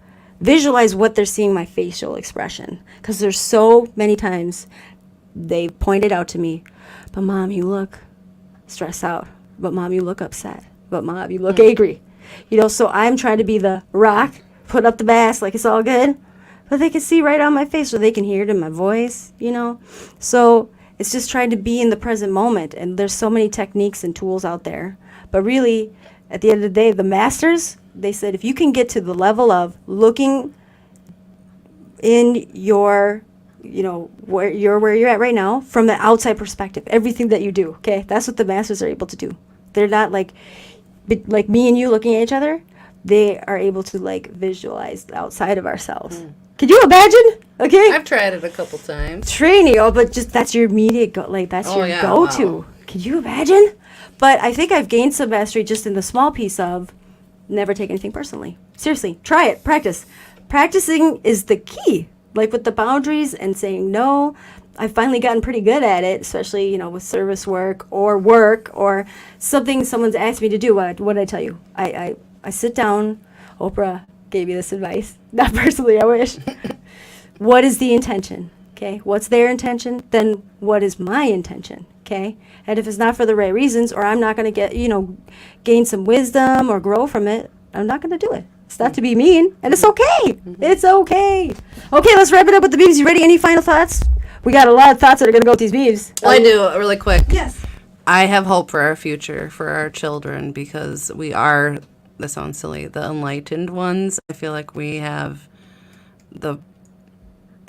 visualize what they're seeing, my facial expression, because there's so many times they pointed out to me, but Mom, you look stressed out. But Mom, you look upset. But Mom, you look angry. So I'm trying to be the rock, put up the bass like it's all good. But they can see right on my face, or they can hear it in my voice, So it's just trying to be in the present moment. And there's so many techniques and tools out there. But really, at the end of the day, the masters, they said, if you can get to the level of looking in your, where you're at right now, from the outside perspective, everything that you do, okay? That's what the masters are able to do. They're not like me and you looking at each other. They are able to, like, visualize outside of ourselves. Could you imagine? Okay. I've tried it a couple times. Training, but just that's your immediate go-to. Wow. Could you imagine? But I think I've gained some mastery just in the small piece of never take anything personally. Seriously, try it. Practice. Practicing is the key. Like, with the boundaries and saying no. I've finally gotten pretty good at it, especially, with service work or something someone's asked me to do. What did I tell you? I sit down. Oprah gave me this advice. Not personally, I wish. what is the intention? Okay, what's their intention? Then what is my intention? Okay, and if it's not for the right reasons, or I'm not going to get, gain some wisdom or grow from it, I'm not going to do it. It's not to be mean, and it's okay. It's okay. Okay, let's wrap it up with the beeves. You ready? Any final thoughts? We got a lot of thoughts that are going to go with these beeves. Well, I do, really quick. Yes. I have hope for our future, for our children, because we are, this sounds silly, the enlightened ones. I feel like we have the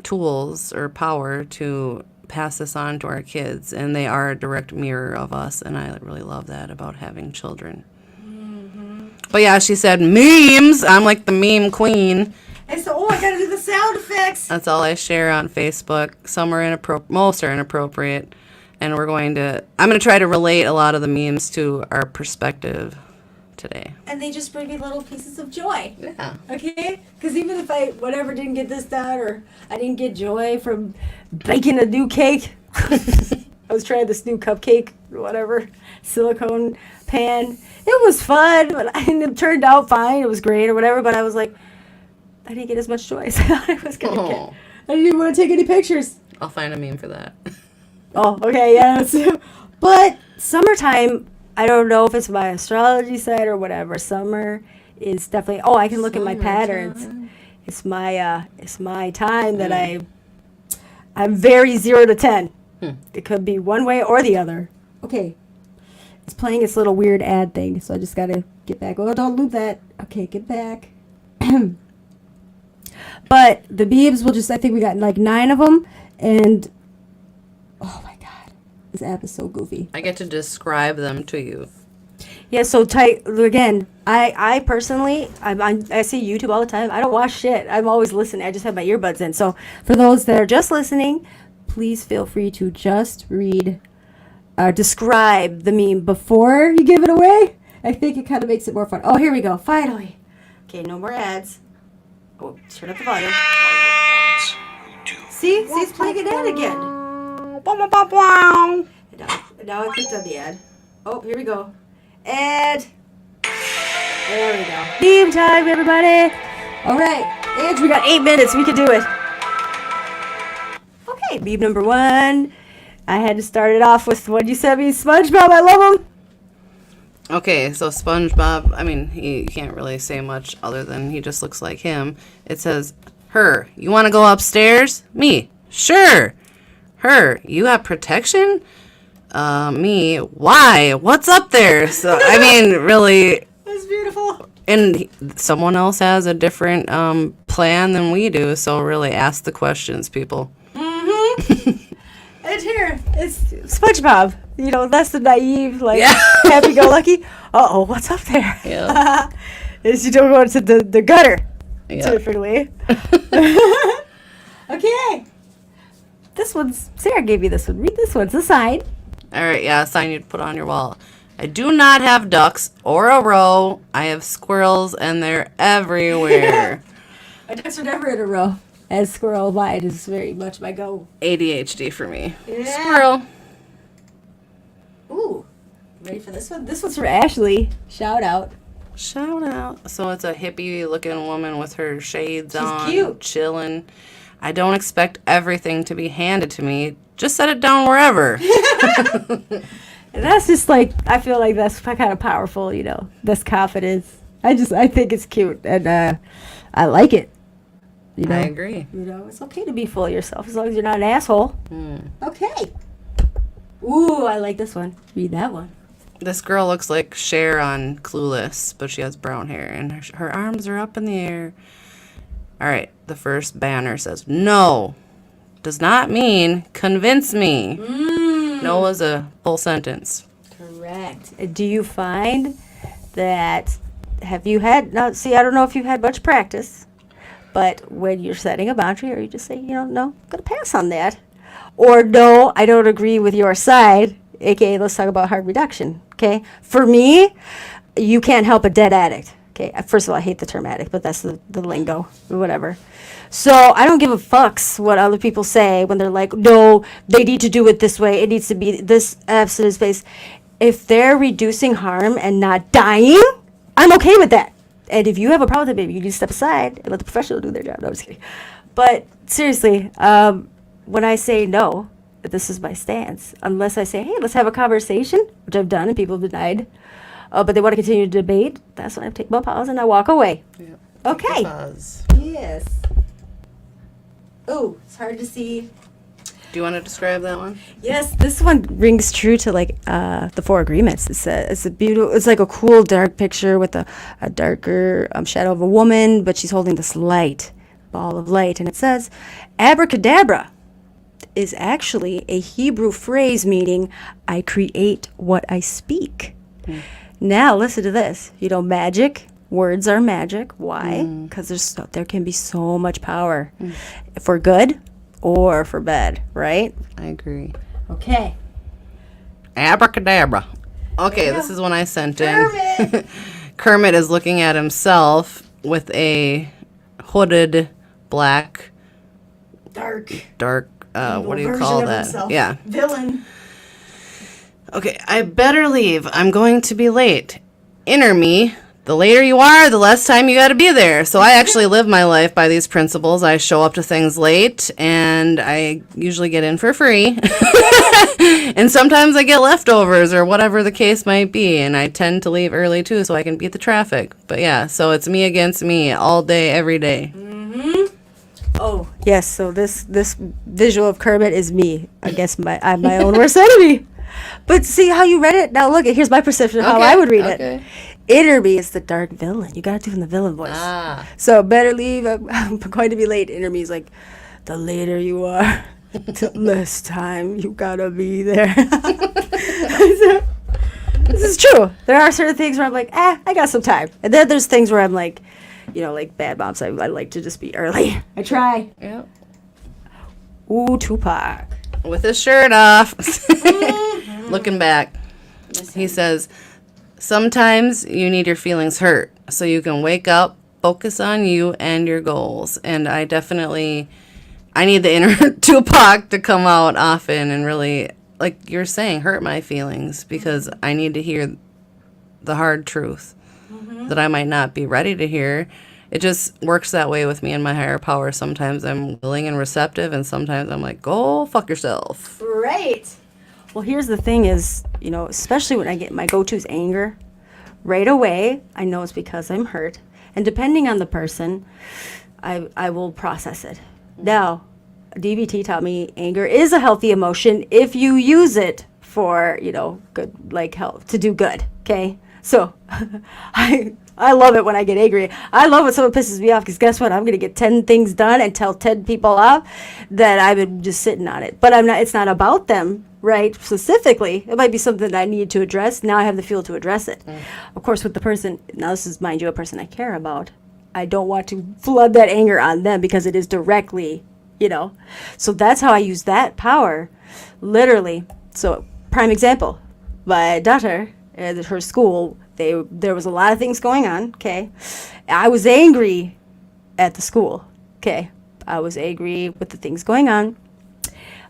tools or power to pass this on to our kids, and they are a direct mirror of us, and I really love that about having children. But yeah, she said memes. I'm like the meme queen. And so, I got to do the sound effects. That's all I share on Facebook. Some are inappropriate, most are inappropriate, and I'm going to try to relate a lot of the memes to our perspective today. And they just bring me little pieces of joy. Yeah. Okay? Because even if I, didn't get this done, or I didn't get joy from baking a new cake, I was trying this new cupcake, whatever, silicone pan. It was fun, and it turned out fine. It was great or whatever, but I was like, I didn't get as much joy as I thought I was going to get. I didn't even want to take any pictures. I'll find a meme for that. Oh, okay, yeah. But summertime, I don't know if it's my astrology side or whatever. Summer is definitely. Oh, I can look at my patterns. It's my time that I'm very 0 to 10. It could be one way or the other. Okay, it's playing its little weird ad thing, so I just gotta get back. Oh, don't loop that. Okay, get back. But the beebs will just. I think we got like 9 of them, and oh my god, this app is so goofy. I get to describe them to you. Yeah, so again, I personally, I see YouTube all the time. I don't watch shit. I'm always listening. I just have my earbuds in. So for those that are just listening, please feel free to just read, describe the meme before you give it away. I think it kind of makes it more fun. Oh, here we go. Finally. Okay, no more ads. Oh, turn up the volume. See, it's playing an ad again. And now I clicked on the ad. Oh, here we go. And there we go. Theme time, everybody. All right, and we got 8 minutes. We can do it. Okay, beep number 1. I had to start it off with what you sent me, SpongeBob. I love him. Okay, so SpongeBob, I mean, he can't really say much other than he just looks like him. It says, her, you want to go upstairs? Me, sure. Her, you got protection? Me, why? What's up there? So, I mean, really. That's beautiful. And someone else has a different plan than we do, so really ask the questions, people. And here, it's SpongeBob. That's the naive, happy-go-lucky. Uh-oh, what's up there? Yeah. You don't go into the gutter. Yeah. Typically. Okay. Sarah gave you this one. Read this one. It's a sign. All right, yeah, a sign you'd put on your wall. I do not have ducks or a row. I have squirrels, and they're everywhere. My ducks are never in a row. As squirrel wide is very much my go. ADHD for me. Yeah. Squirrel. Ooh. Ready for this one? This one's for Ashley. Shout out. Shout out. So it's a hippie-looking woman with her shades on. She's cute. Chilling. I don't expect everything to be handed to me. Just set it down wherever. And that's just I feel like that's kind of powerful, That's confidence. I think it's cute, and I like it. I agree. It's okay to be full of yourself as long as you're not an asshole. Okay. Ooh, I like this one. Read that one. This girl looks like Cher on Clueless, but she has brown hair, and her arms are up in the air. All right, the first banner says, no, does not mean convince me. No is a full sentence. Correct. Do you find that, have you had, I don't know if you've had much practice, but when you're setting a boundary, or you just say, no, I'm going to pass on that. Or no, I don't agree with your side, aka let's talk about harm reduction, okay? For me, you can't help a dead addict, okay? First of all, I hate the term addict, but that's the lingo, or whatever. So I don't give a fucks what other people say when they're like, no, they need to do it this way. It needs to be this abstinence-based. If they're reducing harm and not dying, I'm okay with that. And if you have a problem with it, maybe you need to step aside and let the professional do their job. No, I'm just kidding. But seriously, when I say no, this is my stance. Unless I say, hey, let's have a conversation, which I've done and people have denied, but they want to continue to debate, that's when I take my pause and I walk away. Yep. Okay. Pause. Yes. Oh, it's hard to see. Do you want to describe that one? Yes, this one rings true to like the Four Agreements. It's a beautiful. It's like a cool dark picture with a darker shadow of a woman, but she's holding this light ball of light, and it says, "Abracadabra" is actually a Hebrew phrase meaning "I create what I speak." Now listen to this. Magic. Words are magic. Why? Because there can be so much power for good or for bad, right? I agree. Okay. Abracadabra. Okay, this is one I sent in. Kermit is looking at himself with a hooded black Dark. what do you version call of that? himself. Yeah. Villain. Okay, I better leave. I'm going to be late. Inner me. The later you are, the less time you got to be there. So I actually live my life by these principles. I show up to things late, and I usually get in for free. And sometimes I get leftovers or whatever the case might be, and I tend to leave early too so I can beat the traffic. But yeah, so it's me against me all day, every day. Oh, yes. So this visual of Kermit is me. I guess I'm my own worst enemy. But see how you read it? Now look, here's my perception of how I would read it. Inner me is the dark villain. You got to do it in the villain voice. So better leave. I'm going to be late. Inner me is like, the later you are, the less time you gotta be there. So, this is true. There are certain things where I'm like, I got some time. And then there's things where I'm like, like bad moms, I like to just be early. I try. Yep. Ooh, Tupac. With his shirt off. Looking back. He says, sometimes you need your feelings hurt so you can wake up, focus on you and your goals. And I need the inner Tupac to come out often and really, like you're saying, hurt my feelings because I need to hear the hard truth that I might not be ready to hear. It just works that way with me and my higher power. Sometimes I'm willing and receptive, and sometimes I'm like, go fuck yourself. Right. Well, here's the thing is, especially when I get my go-to is anger, right away, I know it's because I'm hurt. And depending on the person, I will process it. Now, DBT taught me anger is a healthy emotion if you use it for, good, like help, to do good, okay? So, I love it when I get angry. I love when someone pisses me off because guess what? I'm going to get 10 things done and tell 10 people off that I've been just sitting on it. But it's not about them, right? Specifically, it might be something that I need to address. Now I have the fuel to address it. Of course, with the person, now this is, mind you, a person I care about. I don't want to flood that anger on them because it is directly, So that's how I use that power, literally. So, prime example, my daughter at her school, there was a lot of things going on, okay? I was angry at the school, okay? I was angry with the things going on.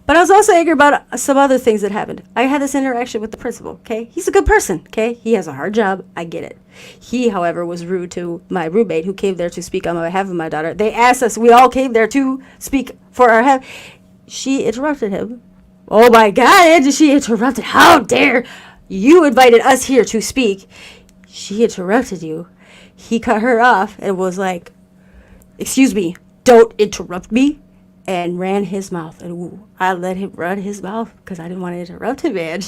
But I was also angry about some other things that happened. I had this interaction with the principal, okay? He's a good person, okay? He has a hard job. I get it. He, however, was rude to my roommate who came there to speak on behalf of my daughter. They asked us, we all came there to speak for our help. She interrupted him. Oh my God, she interrupted. How dare you invited us here to speak. She interrupted you. He cut her off and was like, excuse me, don't interrupt me, and ran his mouth. And I let him run his mouth because I didn't want to interrupt him, man.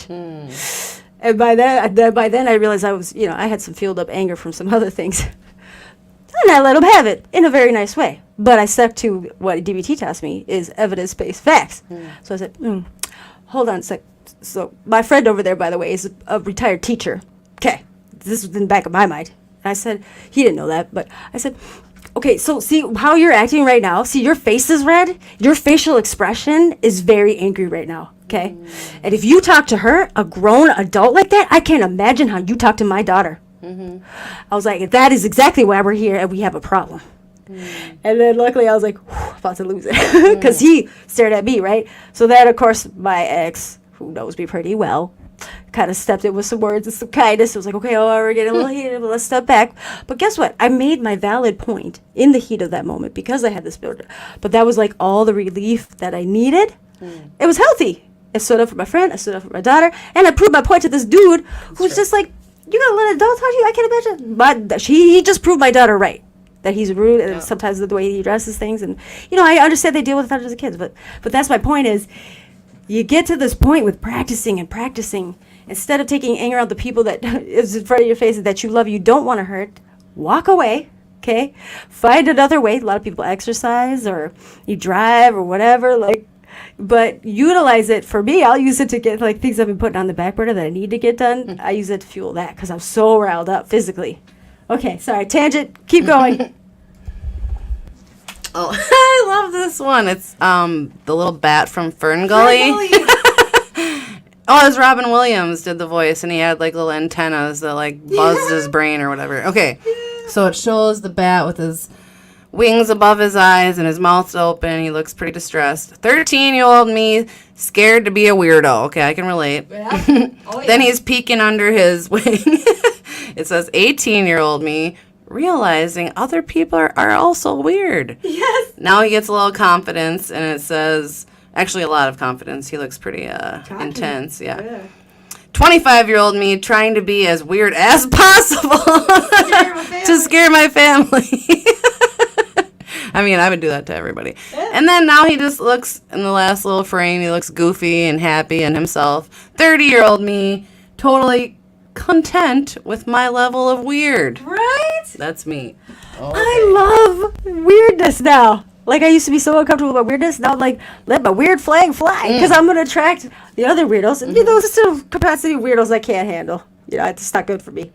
And by then I realized I had some fueled up anger from some other things. And I let him have it in a very nice way. But I stuck to what DBT taught me is evidence-based facts. So I said, hold on a sec. So my friend over there, by the way, is a retired teacher. Okay, this was in the back of my mind. And I said, he didn't know that, but I said, okay, so see how you're acting right now? See, your face is red. Your facial expression is very angry right now, okay? And if you talk to her, a grown adult like that, I can't imagine how you talk to my daughter. I was like, that is exactly why we're here and we have a problem. And then luckily I was like, about to lose it because he stared at me, right? So then, of course, my ex, who knows me pretty well, kind of stepped in with some words and some kindness. It was like, okay, oh, we're getting a little heated, but let's step back. But guess what? I made my valid point in the heat of that moment because I had this build. But that was like all the relief that I needed. It was healthy. I stood up for my friend. I stood up for my daughter. And I proved my point to this dude who's just like, you gotta let an adult talk to you? I can't imagine. But he just proved my daughter right. That he's rude and sometimes the way he addresses things. And, I understand they deal with it as kids. But that's my point is, you get to this point with practicing and practicing. Instead of taking anger out the people that is in front of your face that you love, you don't want to hurt, walk away, okay? Find another way. A lot of people exercise or you drive or whatever, but utilize it. For me, I'll use it to get things I've been putting on the back burner that I need to get done. I use it to fuel that because I'm so riled up physically. Okay, sorry, tangent. Keep going. Oh, I love this one. It's the little bat from Fern Gully. Oh, it was Robin Williams did the voice, and he had little antennas that buzzed his brain or whatever. Okay, so it shows the bat with his wings above his eyes and his mouth's open. He looks pretty distressed. 13-year-old me, scared to be a weirdo. Okay, I can relate. Yeah. Oh, yeah. Then he's peeking under his wing. It says 18-year-old me, realizing other people are also weird. Yes. Now he gets a little confidence, and it says... Actually, a lot of confidence. He looks pretty intense. Yeah. 25-year-old me trying to be as weird as possible to scare my family. I mean, I would do that to everybody. Yeah. And then now he just looks, in the last little frame, he looks goofy and happy and himself. 30-year-old me totally content with my level of weird. Right? That's me. Okay. I love weirdness now. I used to be so uncomfortable with my weirdness. Now I'm let my weird flag fly. Because I'm going to attract the other weirdos. And there's still capacity of weirdos I can't handle. It's not good for me.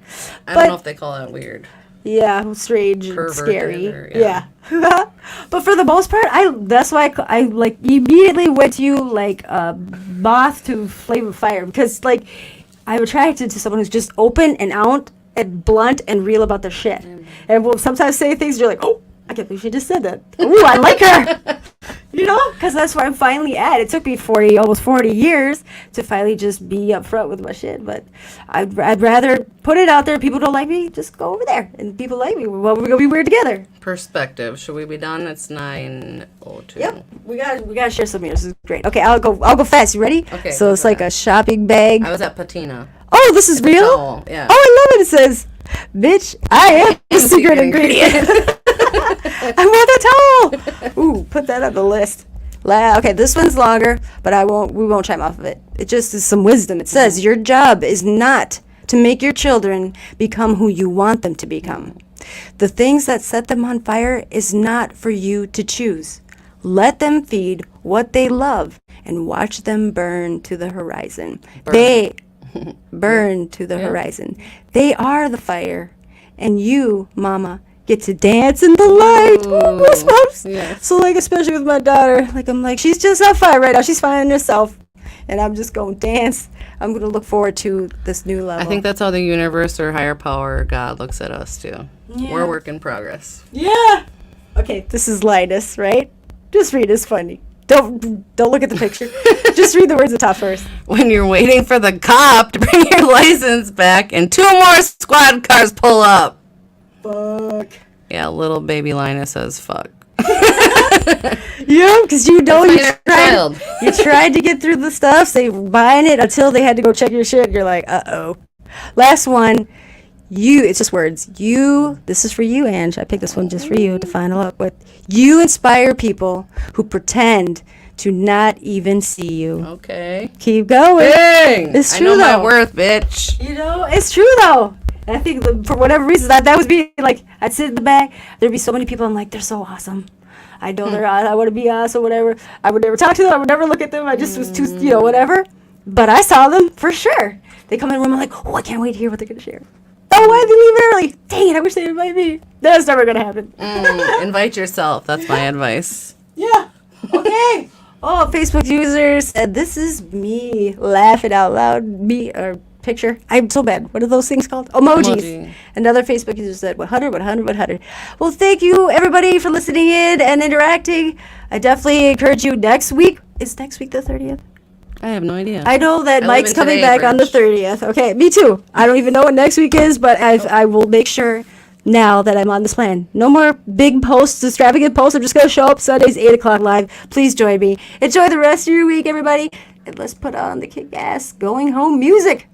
I don't know if they call that weird. Yeah, strange and Perverted scary. Yeah. But for the most part, that's why I immediately went to moth to flame of fire. Because I'm attracted to someone who's just open and out and blunt and real about their shit. And will sometimes say things you're like, oh, I can't believe she just said that. Ooh, I like her. Because that's where I'm finally at. It took me almost 40 years to finally just be upfront with my shit. But I'd rather put it out there. People don't like me, just go over there. And people like me, well, we're gonna be weird together. Perspective. Should we be done? It's 9:02. Yep. We gotta share some here. This is great. Okay, I'll go fast. You ready? Okay. So it's a shopping bag. I was at Patina. Oh, this is real? Towel. Yeah. Oh, I love it. It says, "Bitch, I am the secret ingredient." I want the towel. Ooh, put that on the list. Okay, this one's longer, but we won't chime off of it. It just is some wisdom. It says, your job is not to make your children become who you want them to become. The things that set them on fire is not for you to choose. Let them feed what they love and watch them burn to the horizon. They burn to the horizon. They are the fire, and you, mama, get to dance in the light. Ooh, goosebumps. Yes. So especially with my daughter, I'm she's just on fire right now. She's finding herself, and I'm just going to dance. I'm going to look forward to this new level. I think that's how the universe or higher power, God, looks at us too. Yeah. We're a work in progress. Yeah. Okay, this is Linus, right? Just read. It's funny. Don't look at the picture. Just read the words at the top first. When you're waiting for the cop to bring your license back, and 2 more squad cars pull up. Fuck. Yeah, little baby Linus says fuck. Yeah, because you tried to get through the stuff, say buying it until they had to go check your shit. You're like, uh-oh. Last one. It's just words. This is for you, Ange. I picked this one just for you to final up with. You inspire people who pretend to not even see you. Okay. Keep going. Dang. It's true, I know though. my worth, bitch. It's true, though. And I think for whatever reason, that would be I'd sit in the back. There'd be so many people. I'm like, they're so awesome. I know they're. I want to be us or whatever. I would never talk to them. I would never look at them. I just was too, whatever. But I saw them for sure. They come in the room. I'm like, oh, I can't wait to hear what they're gonna share. Oh, why'd they leave early? Dang it! I wish they invited me. That's never gonna happen. Invite yourself. That's my advice. Yeah. Okay. Oh, Facebook user said, this is me laughing out loud. Me, or picture. I'm so bad. What are those things called? Emojis. Emoji. Another Facebook user said, 100, 100, 100. Well, thank you, everybody, for listening in and interacting. I definitely encourage you next week. Is next week the 30th? I have no idea. I know that I Mike's live in coming today, back on the Bridge. 30th. Okay, me too. I don't even know what next week is, but I will make sure now that I'm on this plan. No more big posts, extravagant posts. I'm just going to show up Sundays, 8 o'clock live. Please join me. Enjoy the rest of your week, everybody. And let's put on the Kick-Ass Going Home music.